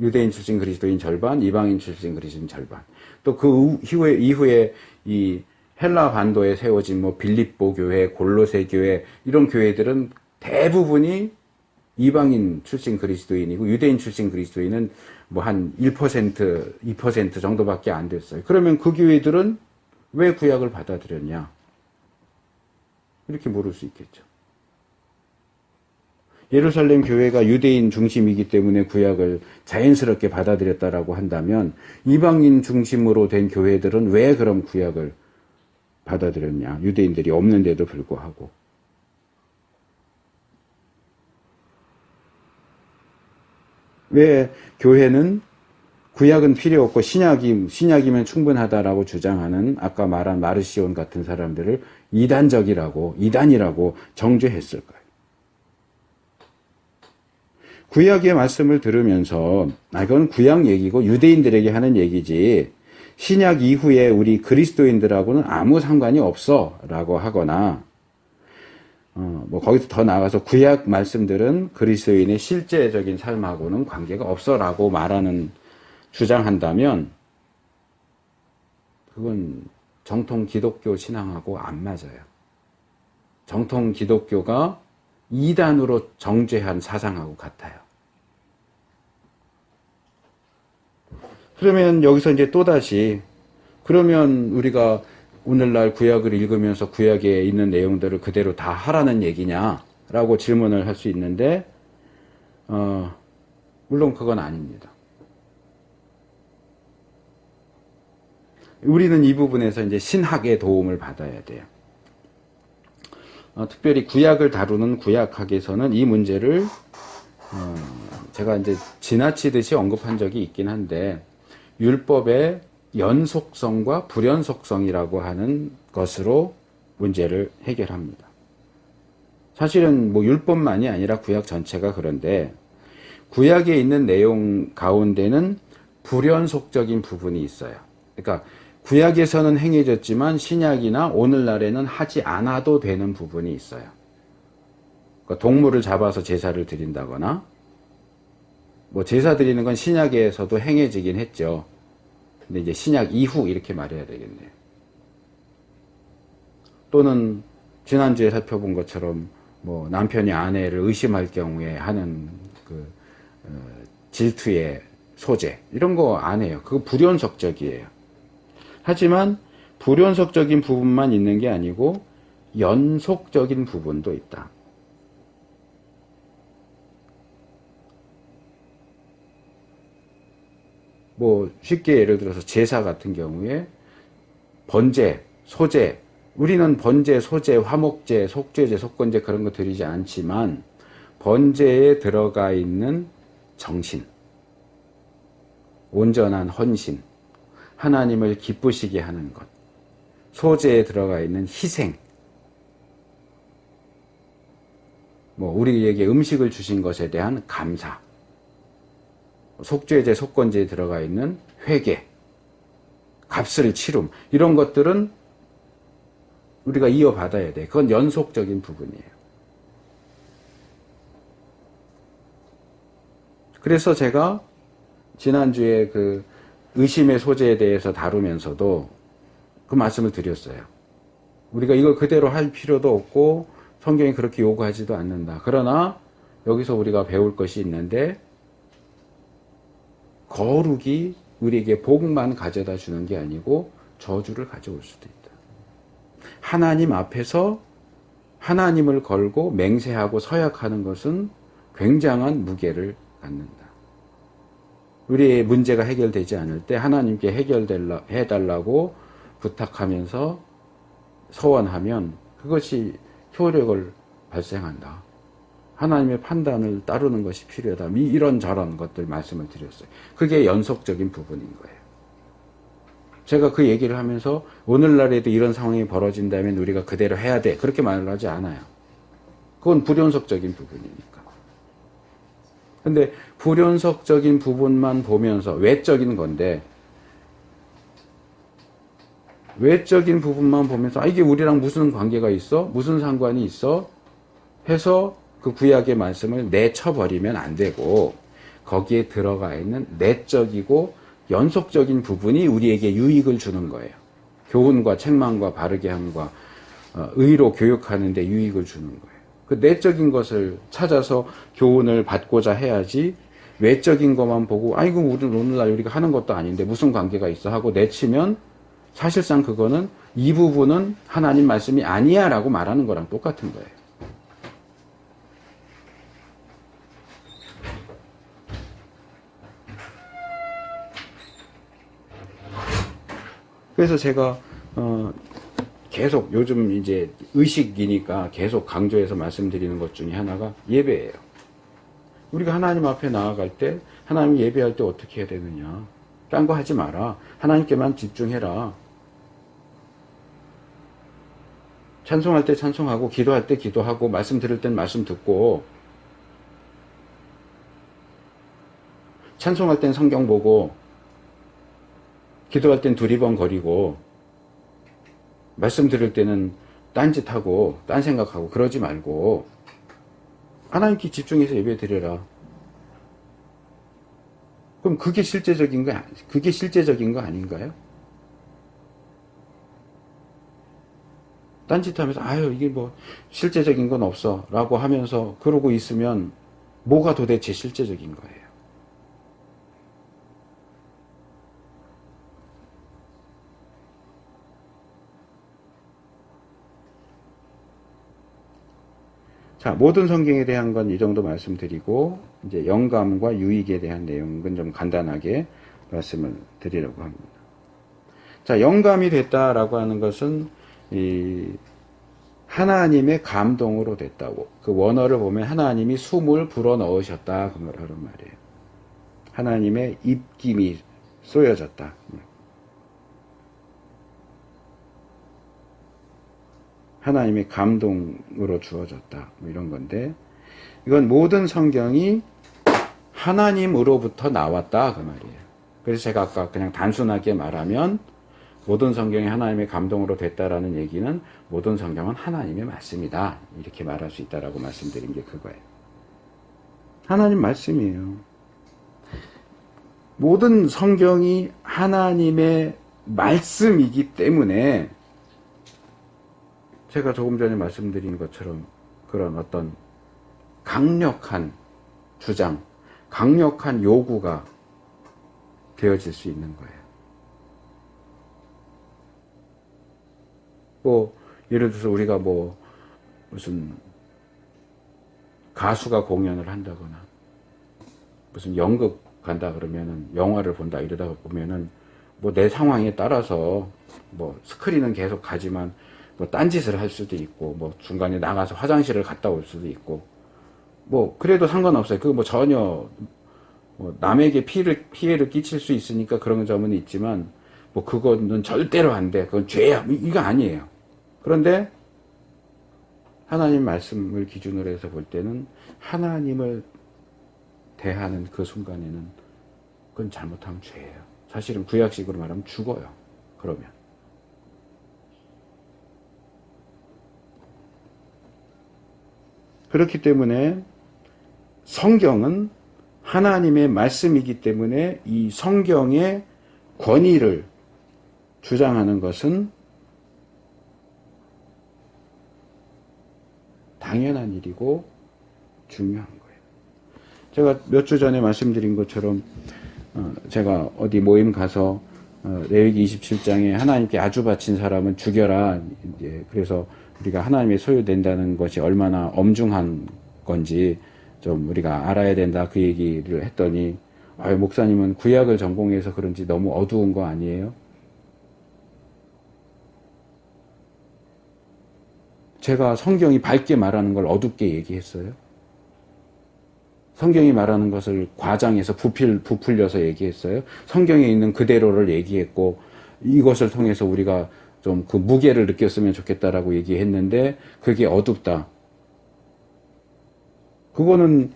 유대인 출신 그리스도인 절반, 이방인 출신 그리스도인 절반. 또 그 이후에 이 헬라 반도에 세워진 뭐 빌립보 교회, 골로새 교회 이런 교회들은 대부분이 이방인 출신 그리스도인이고 유대인 출신 그리스도인은 뭐 한 1%, 2% 정도밖에 안 됐어요. 그러면 그 교회들은 왜 구약을 받아들였냐? 이렇게 물을 수 있겠죠. 예루살렘 교회가 유대인 중심이기 때문에 구약을 자연스럽게 받아들였다라고 한다면 이방인 중심으로 된 교회들은 왜 그럼 구약을 받아들였냐? 유대인들이 없는데도 불구하고. 왜 교회는 구약은 필요 없고 신약이면 충분하다라고 주장하는 아까 말한 마르시온 같은 사람들을 이단이라고 정죄했을까요? 구약의 말씀을 들으면서 이건 구약 얘기고 유대인들에게 하는 얘기지 신약 이후에 우리 그리스도인들하고는 아무 상관이 없어 라고 하거나 뭐 거기서 더 나아가서 구약 말씀들은 그리스도인의 실제적인 삶하고는 관계가 없어 라고 주장한다면 그건 정통 기독교 신앙하고 안 맞아요. 정통 기독교가 이단으로 정죄한 사상하고 같아요. 그러면 여기서 이제 또다시 그러면 우리가 오늘날 구약을 읽으면서 구약에 있는 내용들을 그대로 다 하라는 얘기냐라고 질문을 할 수 있는데 물론 그건 아닙니다. 우리는 이 부분에서 이제 신학의 도움을 받아야 돼요. 특별히 구약을 다루는 구약학에서는 이 문제를 제가 이제 지나치듯이 언급한 적이 있긴 한데 율법의 연속성과 불연속성이라고 하는 것으로 문제를 해결합니다. 사실은 뭐 율법만이 아니라 구약 전체가 그런데 구약에 있는 내용 가운데는 불연속적인 부분이 있어요. 그러니까 구약에서는 행해졌지만 신약이나 오늘날에는 하지 않아도 되는 부분이 있어요. 그러니까 동물을 잡아서 제사를 드린다거나, 뭐 제사 드리는 건 신약에서도 행해지긴 했죠. 근데 이제 신약 이후 이렇게 말해야 되겠네요. 또는 지난주에 살펴본 것처럼 뭐 남편이 아내를 의심할 경우에 하는 그 질투의 소재 이런 거 안 해요. 그거 불연속적이에요. 하지만 불연속적인 부분만 있는 게 아니고 연속적인 부분도 있다. 뭐 쉽게 예를 들어서 제사 같은 경우에 번제, 소제, 우리는 번제, 소제, 화목제, 속죄제, 속건제 그런 거 드리지 않지만 번제에 들어가 있는 정신, 온전한 헌신, 하나님을 기쁘시게 하는 것, 소제에 들어가 있는 희생, 뭐 우리에게 음식을 주신 것에 대한 감사, 속죄제, 속건제에 들어가 있는 회개, 값을 치름, 이런 것들은 우리가 이어받아야 돼. 그건 연속적인 부분이에요. 그래서 제가 지난주에 그 의심의 소재에 대해서 다루면서도 그 말씀을 드렸어요. 우리가 이걸 그대로 할 필요도 없고 성경이 그렇게 요구하지도 않는다. 그러나 여기서 우리가 배울 것이 있는데 거룩이 우리에게 복만 가져다 주는 게 아니고 저주를 가져올 수도 있다. 하나님 앞에서 하나님을 걸고 맹세하고 서약하는 것은 굉장한 무게를 갖는다. 우리의 문제가 해결되지 않을 때 하나님께 해달라고 부탁하면서 서원하면 그것이 효력을 발생한다. 하나님의 판단을 따르는 것이 필요하다. 이런저런 것들 말씀을 드렸어요. 그게 연속적인 부분인 거예요. 제가 그 얘기를 하면서 오늘날에도 이런 상황이 벌어진다면 우리가 그대로 해야 돼. 그렇게 말을 하지 않아요. 그건 불연속적인 부분이니까. 근데 불연속적인 부분만 보면서 외적인 건데 외적인 부분만 보면서 이게 우리랑 무슨 관계가 있어? 무슨 상관이 있어? 해서 그 구약의 말씀을 내쳐버리면 안 되고 거기에 들어가 있는 내적이고 연속적인 부분이 우리에게 유익을 주는 거예요. 교훈과 책망과 바르게 함과 의로 교육하는 데 유익을 주는 거예요. 그 내적인 것을 찾아서 교훈을 받고자 해야지 외적인 것만 보고 이거 오늘날 우리가 하는 것도 아닌데 무슨 관계가 있어 하고 내치면 사실상 그거는 이 부분은 하나님 말씀이 아니야 라고 말하는 거랑 똑같은 거예요. 그래서 제가 계속 요즘 이제 의식이니까 계속 강조해서 말씀드리는 것 중에 하나가 예배예요. 우리가 하나님 앞에 나아갈 때 하나님 예배할 때 어떻게 해야 되느냐. 딴 거 하지 마라. 하나님께만 집중해라. 찬송할 때 찬송하고 기도할 때 기도하고 말씀 들을 땐 말씀 듣고 찬송할 땐 성경 보고 기도할 땐 두리번거리고 말씀 들을 때는 딴짓하고 딴 생각하고 그러지 말고 하나님께 집중해서 예배 드려라. 그럼 그게 실제적인 거 아닌가요? 딴짓하면서 이게 뭐 실제적인 건 없어 라고 하면서 그러고 있으면 뭐가 도대체 실제적인 거예요? 자, 모든 성경에 대한 건 이 정도 말씀드리고 이제 영감과 유익에 대한 내용은 좀 간단하게 말씀을 드리려고 합니다. 자, 영감이 됐다라고 하는 것은 이 하나님의 감동으로 됐다고. 그 원어를 보면 하나님이 숨을 불어 넣으셨다 그 말하는 말이에요. 하나님의 입김이 쏘여졌다. 하나님의 감동으로 주어졌다. 뭐 이런 건데 이건 모든 성경이 하나님으로부터 나왔다 그 말이에요. 그래서 제가 아까 그냥 단순하게 말하면 모든 성경이 하나님의 감동으로 됐다라는 얘기는 모든 성경은 하나님의 말씀이다. 이렇게 말할 수 있다라고 말씀드린 게 그거예요. 하나님 말씀이에요. 모든 성경이 하나님의 말씀이기 때문에 제가 조금 전에 말씀드린 것처럼 그런 어떤 강력한 주장, 강력한 요구가 되어질 수 있는 거예요. 뭐 예를 들어서 우리가 뭐 무슨 가수가 공연을 한다거나 무슨 연극 간다 그러면은 영화를 본다 이러다가 보면은 뭐 내 상황에 따라서 뭐 스크린은 계속 가지만 뭐 딴짓을 할 수도 있고 뭐 중간에 나가서 화장실을 갔다 올 수도 있고 뭐 그래도 상관없어요. 그거 뭐 전혀 뭐 남에게 피해를 끼칠 수 있으니까 그런 점은 있지만 뭐 그거는 절대로 안 돼. 그건 죄야. 이거 아니에요. 그런데 하나님 말씀을 기준으로 해서 볼 때는 하나님을 대하는 그 순간에는 그건 잘못하면 죄예요. 사실은 구약식으로 말하면 죽어요. 그러면. 그렇기 때문에 성경은 하나님의 말씀이기 때문에 이 성경의 권위를 주장하는 것은 당연한 일이고 중요한 거예요. 제가 몇 주 전에 말씀드린 것처럼 제가 어디 모임 가서 레위기 27장에 하나님께 아주 바친 사람은 죽여라. 이제 그래서 우리가 하나님의 소유된다는 것이 얼마나 엄중한 건지 좀 우리가 알아야 된다 그 얘기를 했더니 목사님은 구약을 전공해서 그런지 너무 어두운 거 아니에요? 제가 성경이 밝게 말하는 걸 어둡게 얘기했어요? 성경이 말하는 것을 과장해서 부풀려서 얘기했어요? 성경에 있는 그대로를 얘기했고 이것을 통해서 우리가 좀 그 무게를 느꼈으면 좋겠다라고 얘기했는데 그게 어둡다. 그거는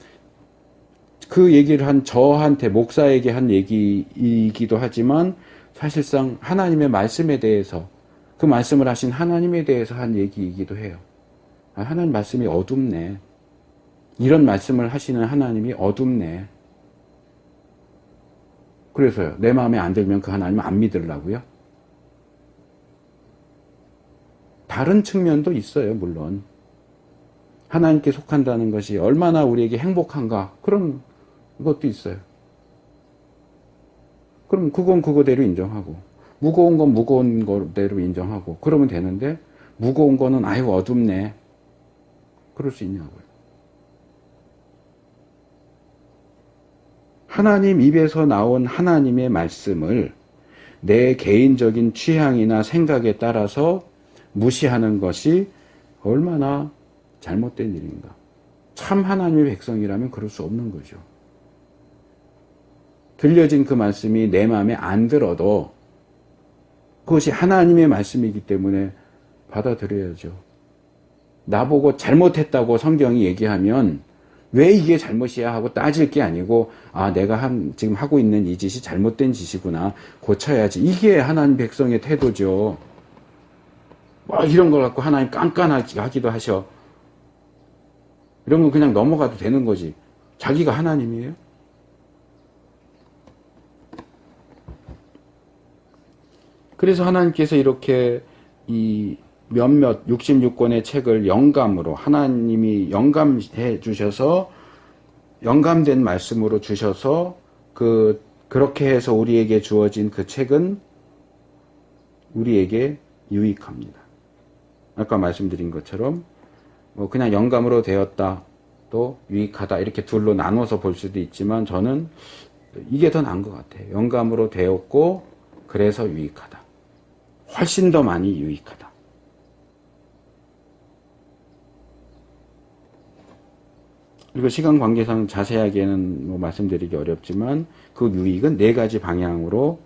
그 얘기를 한 저한테 목사에게 한 얘기이기도 하지만 사실상 하나님의 말씀에 대해서 그 말씀을 하신 하나님에 대해서 한 얘기이기도 해요. 하나님 말씀이 어둡네. 이런 말씀을 하시는 하나님이 어둡네. 그래서요. 내 마음에 안 들면 그 하나님을 안 믿으려고요. 다른 측면도 있어요. 물론. 하나님께 속한다는 것이 얼마나 우리에게 행복한가 그런 것도 있어요. 그럼 그건 그거대로 인정하고 무거운 건 무거운 거대로 인정하고 그러면 되는데 무거운 거는 아유 어둡네. 그럴 수 있냐고요. 하나님 입에서 나온 하나님의 말씀을 내 개인적인 취향이나 생각에 따라서 무시하는 것이 얼마나 잘못된 일인가. 참 하나님의 백성이라면 그럴 수 없는 거죠. 들려진 그 말씀이 내 마음에 안 들어도 그것이 하나님의 말씀이기 때문에 받아들여야죠. 나보고 잘못했다고 성경이 얘기하면 왜 이게 잘못이야 하고 따질 게 아니고 내가 지금 하고 있는 이 짓이 잘못된 짓이구나 고쳐야지. 이게 하나님 백성의 태도죠. 이런 걸 갖고 하나님 깐깐하기도 하셔. 이런 건 그냥 넘어가도 되는 거지. 자기가 하나님이에요? 그래서 하나님께서 이렇게 이 몇몇 66권의 책을 영감으로 하나님이 영감해 주셔서 영감된 말씀으로 주셔서 그렇게 해서 우리에게 주어진 그 책은 우리에게 유익합니다. 아까 말씀드린 것처럼 그냥 영감으로 되었다 또 유익하다 이렇게 둘로 나눠서 볼 수도 있지만 저는 이게 더 나은 것 같아요. 영감으로 되었고 그래서 유익하다. 훨씬 더 많이 유익하다. 그리고 시간 관계상 자세하게는 말씀드리기 어렵지만 그 유익은 4가지 방향으로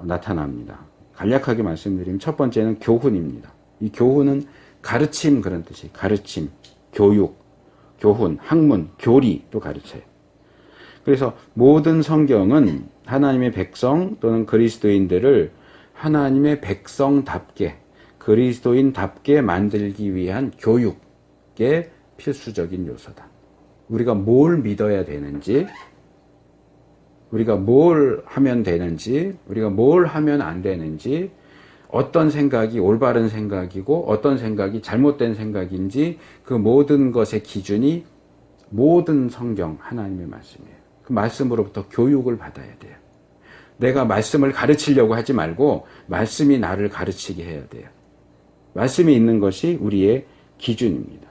나타납니다. 간략하게 말씀드리면 첫 번째는 교훈입니다. 이 교훈은 가르침 그런 뜻이에요. 가르침, 교육, 교훈, 학문, 교리도 가르쳐요. 그래서 모든 성경은 하나님의 백성 또는 그리스도인들을 하나님의 백성답게 그리스도인답게 만들기 위한 교육의 필수적인 요소다. 우리가 뭘 믿어야 되는지, 우리가 뭘 하면 되는지, 우리가 뭘 하면 안 되는지, 어떤 생각이 올바른 생각이고 어떤 생각이 잘못된 생각인지 그 모든 것의 기준이 모든 성경 하나님의 말씀이에요. 그 말씀으로부터 교육을 받아야 돼요. 내가 말씀을 가르치려고 하지 말고 말씀이 나를 가르치게 해야 돼요. 말씀이 있는 것이 우리의 기준입니다.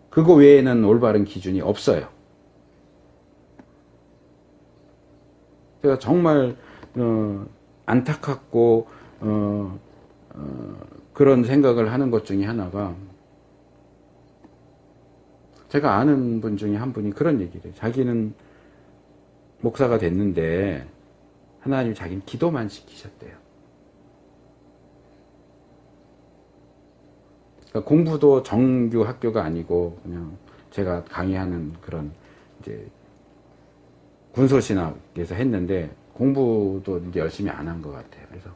그거 외에는 올바른 기준이 없어요. 제가 정말 안타깝고 그런 생각을 하는 것 중에 하나가, 제가 아는 분 중에 한 분이 그런 얘기를 해요. 자기는 목사가 됐는데 하나님이 자기는 기도만 시키셨대요. 그러니까 공부도 정규 학교가 아니고 그냥 제가 강의하는 그런 이제 군소신학에서 했는데 공부도 이제 열심히 안 한 것 같아요. 그래서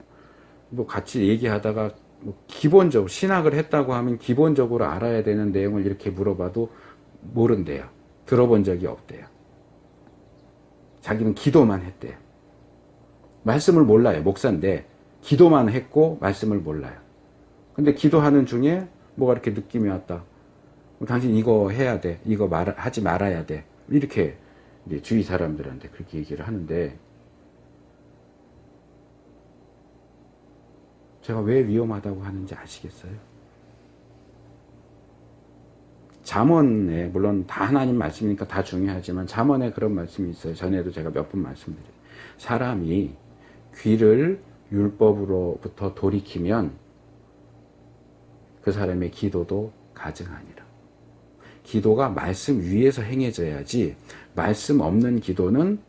뭐 같이 얘기하다가 뭐 기본적으로 신학을 했다고 하면 기본적으로 알아야 되는 내용을 이렇게 물어봐도 모른대요. 들어본 적이 없대요. 자기는 기도만 했대요. 말씀을 몰라요. 목사인데 기도만 했고 말씀을 몰라요. 근데 기도하는 중에 뭐가 이렇게 느낌이 왔다. 당신 이거 해야 돼. 이거 하지 말아야 돼. 이렇게 이제 주위 사람들한테 그렇게 얘기를 하는데, 제가 왜 위험하다고 하는지 아시겠어요? 잠언에, 물론 다 하나님 말씀이니까 다 중요하지만 잠언에 그런 말씀이 있어요. 전에도 제가 몇 번 말씀드려요. 사람이 귀를 율법으로부터 돌이키면 그 사람의 기도도 가증하니라. 기도가 말씀 위에서 행해져야지, 말씀 없는 기도는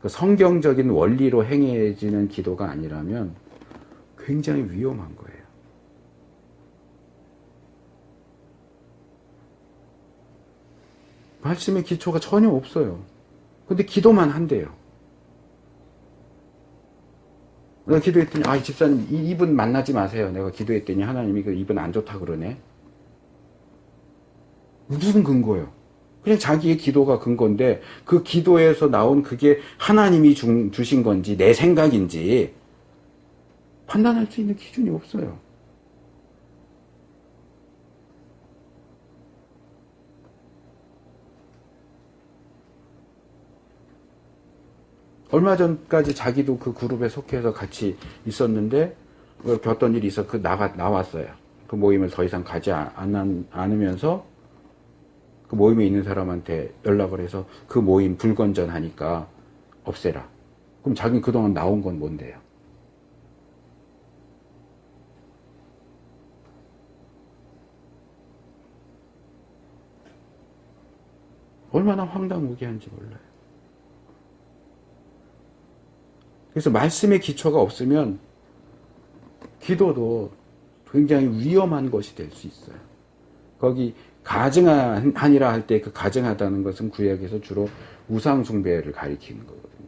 그 성경적인 원리로 행해지는 기도가 아니라면 굉장히 위험한 거예요. 말씀의 기초가 전혀 없어요. 근데 기도만 한대요. 내가 기도했더니, 집사님, 이분 만나지 마세요. 내가 기도했더니 하나님이 그 이분 안 좋다 그러네. 무슨 근거예요? 그냥 자기의 기도가 근거인데, 그 기도에서 나온 그게 하나님이 주신 건지 내 생각인지 판단할 수 있는 기준이 없어요. 얼마 전까지 자기도 그 그룹에 속해서 같이 있었는데, 이렇게 어떤 일이 있어 나왔어요. 그 모임을 더 이상 가지 않으면서 그 모임에 있는 사람한테 연락을 해서 그 모임 불건전하니까 없애라. 그럼 자기는 그동안 나온 건 뭔데요? 얼마나 황당무계한지 몰라요. 그래서 말씀의 기초가 없으면 기도도 굉장히 위험한 것이 될 수 있어요. 거기 가증하니라 할 때 그 가증하다는 것은 구약에서 주로 우상 숭배를 가리키는 거거든요.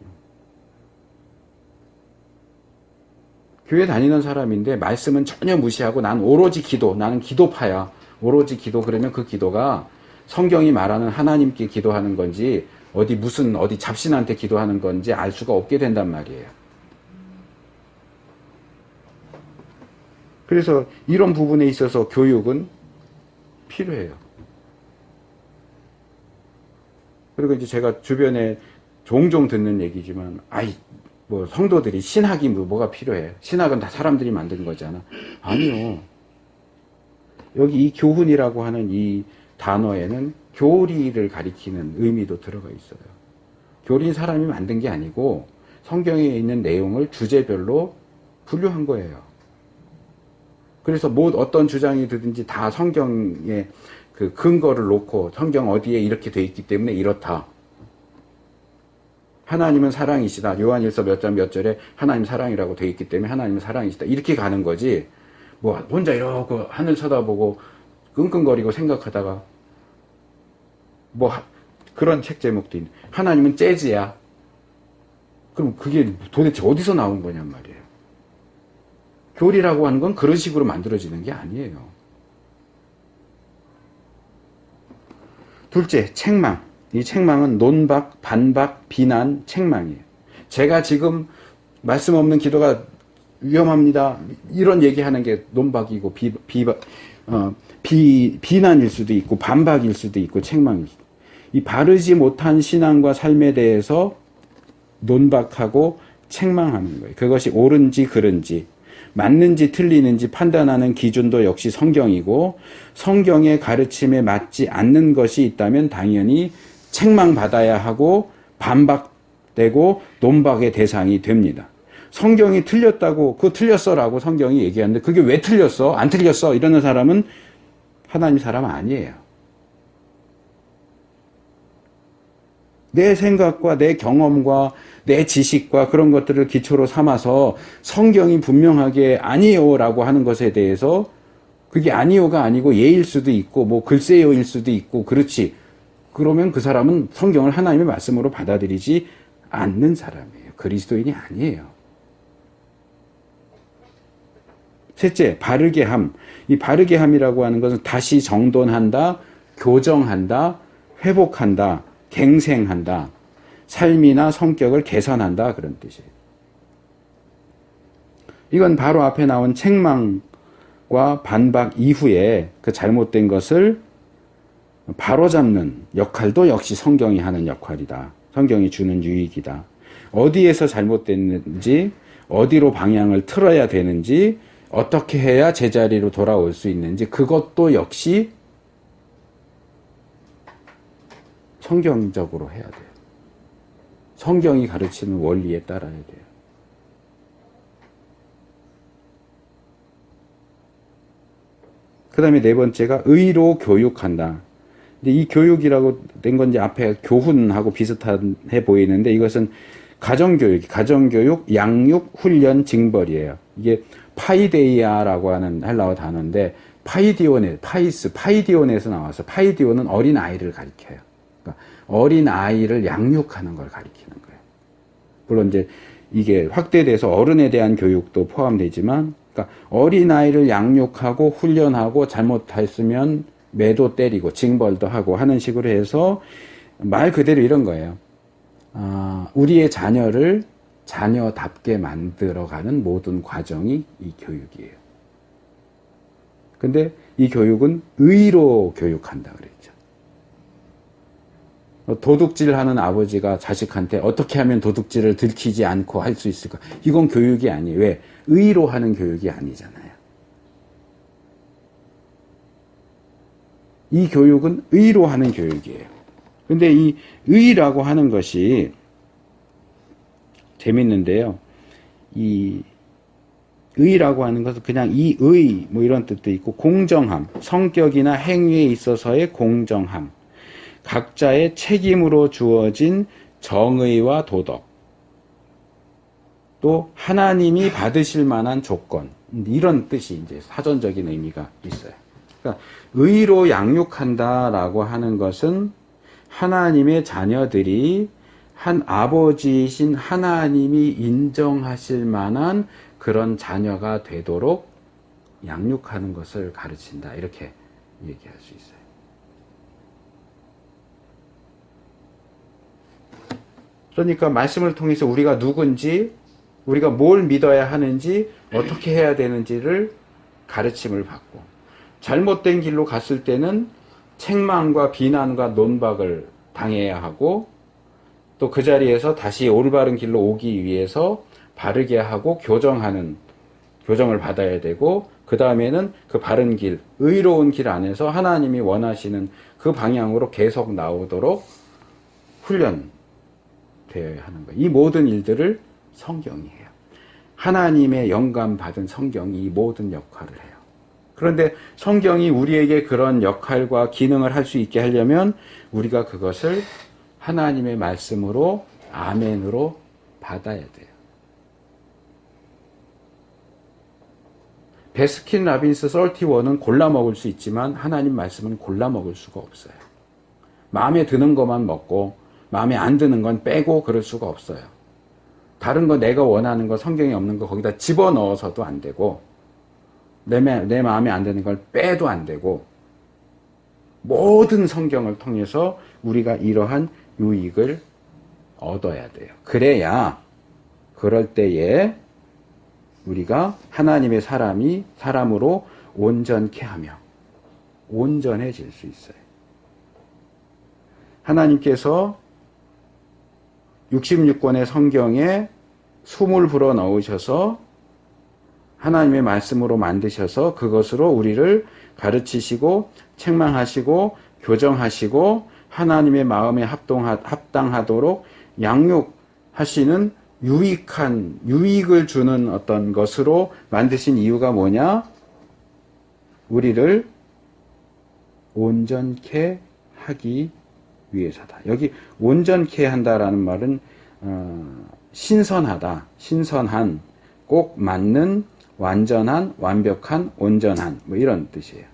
교회 다니는 사람인데 말씀은 전혀 무시하고 난 오로지 기도, 나는 기도파야. 오로지 기도. 그러면 그 기도가 성경이 말하는 하나님께 기도하는 건지 어디 잡신한테 기도하는 건지 알 수가 없게 된단 말이에요. 그래서 이런 부분에 있어서 교육은 필요해요. 그리고 이제 제가 주변에 종종 듣는 얘기지만, 뭐 성도들이 신학이 뭐가 필요해? 신학은 다 사람들이 만든 거잖아. 아니요. 여기 이 교훈이라고 하는 이 단어에는 교리를 가리키는 의미도 들어가 있어요. 교리는 사람이 만든 게 아니고 성경에 있는 내용을 주제별로 분류한 거예요. 그래서 어떤 주장이 되든지 다 성경에 그 근거를 놓고 성경 어디에 이렇게 돼 있기 때문에 이렇다. 하나님은 사랑이시다. 요한일서 몇 장 몇 절에 하나님 사랑이라고 돼 있기 때문에 하나님은 사랑이시다. 이렇게 가는 거지. 뭐 혼자 이러고 하늘 쳐다보고 끙끙거리고 생각하다가 그런 책 제목도 있네. 하나님은 재즈야. 그럼 그게 도대체 어디서 나온 거냔 말이에요. 교리라고 하는 건 그런 식으로 만들어지는 게 아니에요. 둘째, 책망. 이 책망은 논박, 반박, 비난, 책망이에요. 제가 지금 말씀 없는 기도가 위험합니다. 이런 얘기하는 게 논박이고 비난일 수도 있고 반박일 수도 있고 책망일 수도 있고. 이 바르지 못한 신앙과 삶에 대해서 논박하고 책망하는 거예요. 그것이 옳은지 그른지 맞는지 틀리는지 판단하는 기준도 역시 성경이고 성경의 가르침에 맞지 않는 것이 있다면 당연히 책망받아야 하고 반박되고 논박의 대상이 됩니다. 성경이 틀렸다고 그거 틀렸어라고 성경이 얘기하는데 그게 왜 틀렸어? 안 틀렸어? 이러는 사람은 하나님 사람 아니에요. 내 생각과 내 경험과 내 지식과 그런 것들을 기초로 삼아서 성경이 분명하게 아니요라고 하는 것에 대해서 그게 아니요가 아니고 예일 수도 있고 뭐 글쎄요일 수도 있고 그렇지. 그러면 그 사람은 성경을 하나님의 말씀으로 받아들이지 않는 사람이에요. 그리스도인이 아니에요. 셋째, 바르게 함. 이 바르게 함이라고 하는 것은 다시 정돈한다, 교정한다, 회복한다, 갱생한다, 삶이나 성격을 개선한다 그런 뜻이에요. 이건 바로 앞에 나온 책망과 반박 이후에 그 잘못된 것을 바로잡는 역할도 역시 성경이 하는 역할이다. 성경이 주는 유익이다. 어디에서 잘못됐는지, 어디로 방향을 틀어야 되는지, 어떻게 해야 제자리로 돌아올 수 있는지 그것도 역시 성경적으로 해야 돼요. 성경이 가르치는 원리에 따라야 돼요. 그 다음에 네 번째가 의로 교육한다. 근데 이 교육이라고 된 건지 앞에 교훈하고 비슷해 보이는데 이것은 가정교육, 양육, 훈련, 징벌이에요. 이게 파이데이아라고 하는 헬라어 단어인데 파이디온에서 나와서 파이디온은 어린 아이를 가리켜요. 그러니까 어린 아이를 양육하는 걸 가리키는 거예요. 물론 이제 이게 확대돼서 어른에 대한 교육도 포함되지만, 그러니까 어린 아이를 양육하고 훈련하고 잘못했으면 매도 때리고 징벌도 하고 하는 식으로 해서 말 그대로 이런 거예요. 우리의 자녀를 자녀답게 만들어가는 모든 과정이 이 교육이에요. 근데 이 교육은 의로 교육한다 그랬죠. 도둑질하는 아버지가 자식한테 어떻게 하면 도둑질을 들키지 않고 할 수 있을까? 이건 교육이 아니에요. 왜? 의로 하는 교육이 아니잖아요. 이 교육은 의로 하는 교육이에요. 근데 이 의라고 하는 것이 재밌는데요. 이 의라고 하는 것은 그냥 이의 뭐 이런 뜻도 있고 공정함, 성격이나 행위에 있어서의 공정함, 각자의 책임으로 주어진 정의와 도덕, 또 하나님이 받으실 만한 조건, 이런 뜻이 이제 사전적인 의미가 있어요. 그러니까 의로 양육한다라고 하는 것은 하나님의 자녀들이 한 아버지이신 하나님이 인정하실 만한 그런 자녀가 되도록 양육하는 것을 가르친다. 이렇게 얘기할 수 있어요. 그러니까 말씀을 통해서 우리가 누군지, 우리가 뭘 믿어야 하는지, 어떻게 해야 되는지를 가르침을 받고, 잘못된 길로 갔을 때는 책망과 비난과 논박을 당해야 하고, 또 그 자리에서 다시 올바른 길로 오기 위해서 바르게 하고 교정을 받아야 되고, 그 다음에는 그 바른 길, 의로운 길 안에서 하나님이 원하시는 그 방향으로 계속 나오도록 훈련되어야 하는 거예요. 이 모든 일들을 성경이 해요. 하나님의 영감 받은 성경이 이 모든 역할을 해요. 그런데 성경이 우리에게 그런 역할과 기능을 할 수 있게 하려면 우리가 그것을 하나님의 말씀으로 아멘으로 받아야 돼요. 베스킨 라빈스 31은 골라 먹을 수 있지만 하나님 말씀은 골라 먹을 수가 없어요. 마음에 드는 것만 먹고 마음에 안 드는 건 빼고 그럴 수가 없어요. 다른 거 내가 원하는 거 성경에 없는 거 거기다 집어넣어서도 안 되고 내 마음에 안 드는 걸 빼도 안 되고 모든 성경을 통해서 우리가 이러한 유익을 얻어야 돼요. 그래야 그럴 때에 우리가 하나님의 사람으로 온전케 하며 온전해질 수 있어요. 하나님께서 66권의 성경에 숨을 불어 넣으셔서 하나님의 말씀으로 만드셔서 그것으로 우리를 가르치시고 책망하시고 교정하시고 하나님의 마음에 합당하도록 양육하시는 유익을 주는 어떤 것으로 만드신 이유가 뭐냐? 우리를 온전케 하기 위해서다. 여기 온전케 한다라는 말은 신선하다, 신선한, 꼭 맞는, 완전한, 완벽한, 온전한 뭐 이런 뜻이에요.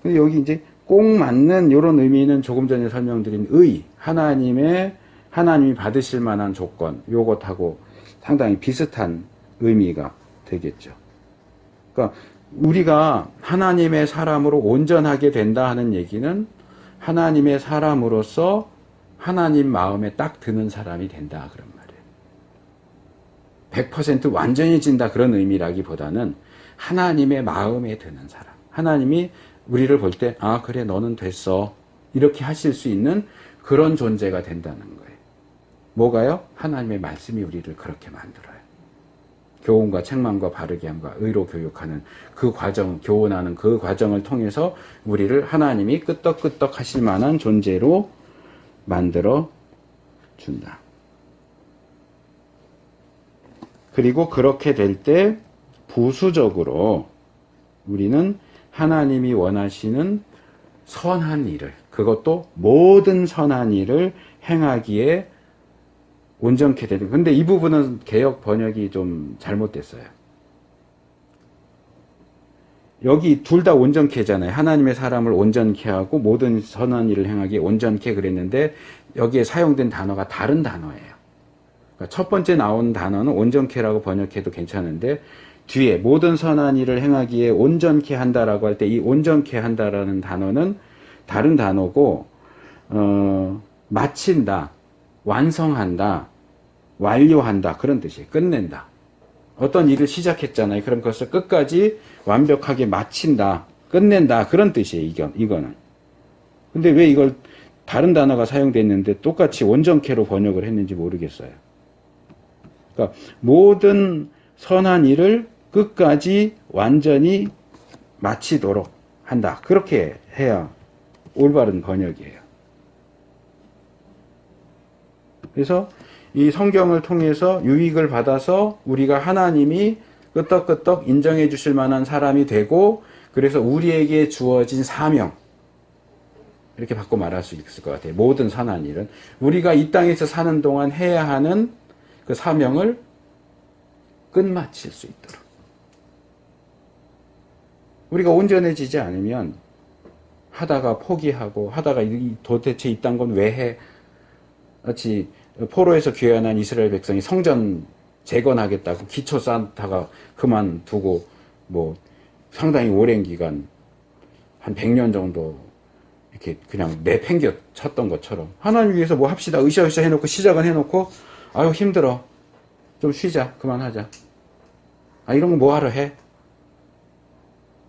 근데 여기 이제 꼭 맞는 이런 의미는 조금 전에 설명드린 하나님이 받으실 만한 조건 요것하고 상당히 비슷한 의미가 되겠죠. 그러니까 우리가 하나님의 사람으로 온전하게 된다 하는 얘기는 하나님의 사람으로서 하나님 마음에 딱 드는 사람이 된다 그런 말이에요. 100% 완전해진다 그런 의미라기보다는 하나님의 마음에 드는 사람. 하나님이 우리를 볼 때 아 그래 너는 됐어 이렇게 하실 수 있는 그런 존재가 된다는 거예요. 뭐가요? 하나님의 말씀이 우리를 그렇게 만들어요. 교훈과 책망과 바르게 함과 의로 교육하는 그 과정, 교훈하는 그 과정을 통해서 우리를 하나님이 끄떡끄떡 하실 만한 존재로 만들어 준다. 그리고 그렇게 될 때 부수적으로 우리는 하나님이 원하시는 선한 일을, 그것도 모든 선한 일을 행하기에 온전케 되는. 근데 이 부분은 개역 번역이 좀 잘못됐어요. 여기 둘 다 온전케잖아요. 하나님의 사람을 온전케 하고 모든 선한 일을 행하기에 온전케 그랬는데 여기에 사용된 단어가 다른 단어예요. 그러니까 첫 번째 나온 단어는 온전케라고 번역해도 괜찮은데 뒤에 모든 선한 일을 행하기에 온전케 한다라고 할 때 이 온전케 한다라는 단어는 다른 단어고 마친다, 완성한다, 완료한다 그런 뜻이에요. 끝낸다. 어떤 일을 시작했잖아요. 그럼 그것을 끝까지 완벽하게 마친다, 끝낸다 그런 뜻이에요. 이거는. 근데 왜 이걸 다른 단어가 사용됐는데 똑같이 온전케로 번역을 했는지 모르겠어요. 그러니까 모든 선한 일을 끝까지 완전히 마치도록 한다. 그렇게 해야 올바른 번역이에요. 그래서 이 성경을 통해서 유익을 받아서 우리가 하나님이 끄떡끄떡 인정해 주실 만한 사람이 되고 그래서 우리에게 주어진 사명 이렇게 바꿔 말할 수 있을 것 같아요. 모든 선한 일은 우리가 이 땅에서 사는 동안 해야 하는 그 사명을 끝마칠 수 있도록 우리가 온전해지지 않으면 하다가 포기하고 하다가 도대체 이딴 건 왜 해? 마치 포로에서 귀환한 이스라엘 백성이 성전 재건하겠다고 기초 쌓다가 그만두고 뭐 상당히 오랜 기간 한 100년 정도 이렇게 그냥 내팽겨 쳤던 것처럼 하나님 위해서 뭐 합시다 으쌰으쌰 해놓고 시작은 해놓고 아유 힘들어 좀 쉬자 그만하자 아 이런 거 뭐하러 해?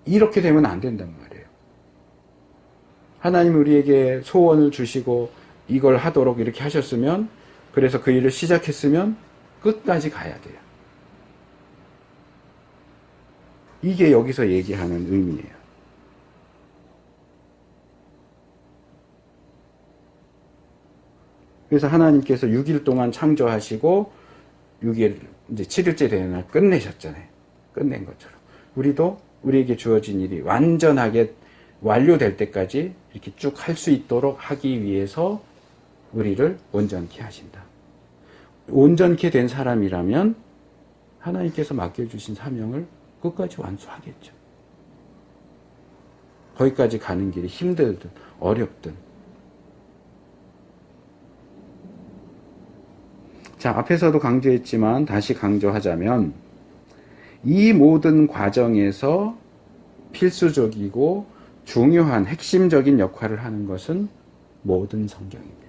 이렇게 되면 안 된단 말이에요. 하나님 우리에게 소원을 주시고 이걸 하도록 이렇게 하셨으면 그래서 그 일을 시작했으면 끝까지 가야 돼요. 이게 여기서 얘기하는 의미예요. 그래서 하나님께서 6일 동안 창조하시고 6일 이제 7일째 되는 날 끝내셨잖아요. 끝낸 것처럼 우리도 우리에게 주어진 일이 완전하게 완료될 때까지 이렇게 쭉 할 수 있도록 하기 위해서 우리를 온전케 하신다. 온전케 된 사람이라면 하나님께서 맡겨주신 사명을 끝까지 완수하겠죠. 거기까지 가는 길이 힘들든 어렵든 자, 앞에서도 강조했지만 다시 강조하자면 이 모든 과정에서 필수적이고 중요한 핵심적인 역할을 하는 것은 모든 성경입니다.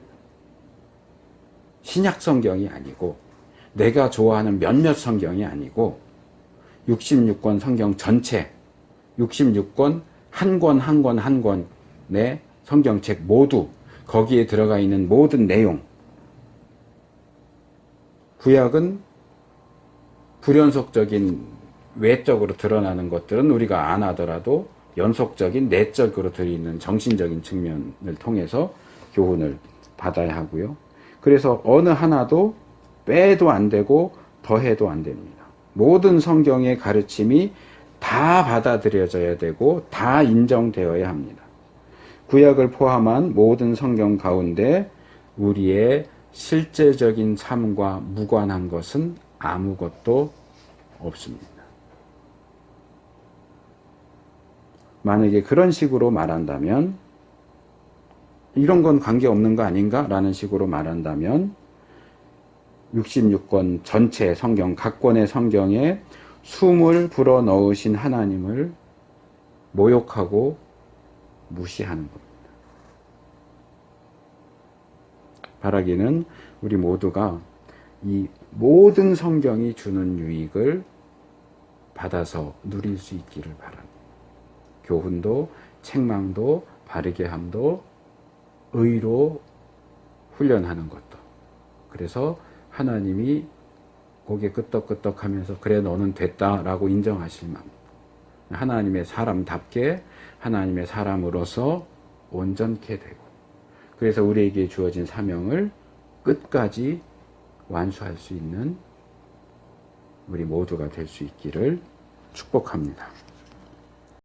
신약 성경이 아니고 내가 좋아하는 몇몇 성경이 아니고 66권 성경 전체 66권 한 권 한 권 한 권의 성경책 모두 거기에 들어가 있는 모든 내용 구약은 불연속적인 외적으로 드러나는 것들은 우리가 안 하더라도 연속적인 내적으로 들어있는 정신적인 측면을 통해서 교훈을 받아야 하고요. 그래서 어느 하나도 빼도 안 되고 더해도 안 됩니다. 모든 성경의 가르침이 다 받아들여져야 되고 다 인정되어야 합니다. 구약을 포함한 모든 성경 가운데 우리의 실제적인 삶과 무관한 것은 아무것도 없습니다. 만약에 그런 식으로 말한다면 이런 건 관계없는 거 아닌가? 라는 식으로 말한다면 66권 전체 성경, 각 권의 성경에 숨을 불어넣으신 하나님을 모욕하고 무시하는 겁니다. 바라기는 우리 모두가 이 모든 성경이 주는 유익을 받아서 누릴 수 있기를 바랍니다. 교훈도, 책망도, 바르게 함도, 의로 훈련하는 것도. 그래서 하나님이 고개 끄덕끄덕 하면서 그래 너는 됐다라고 인정하실 만큼 하나님의 사람답게 하나님의 사람으로서 온전케 되고 그래서 우리에게 주어진 사명을 끝까지 완수할 수 있는 우리 모두가 될 수 있기를 축복합니다.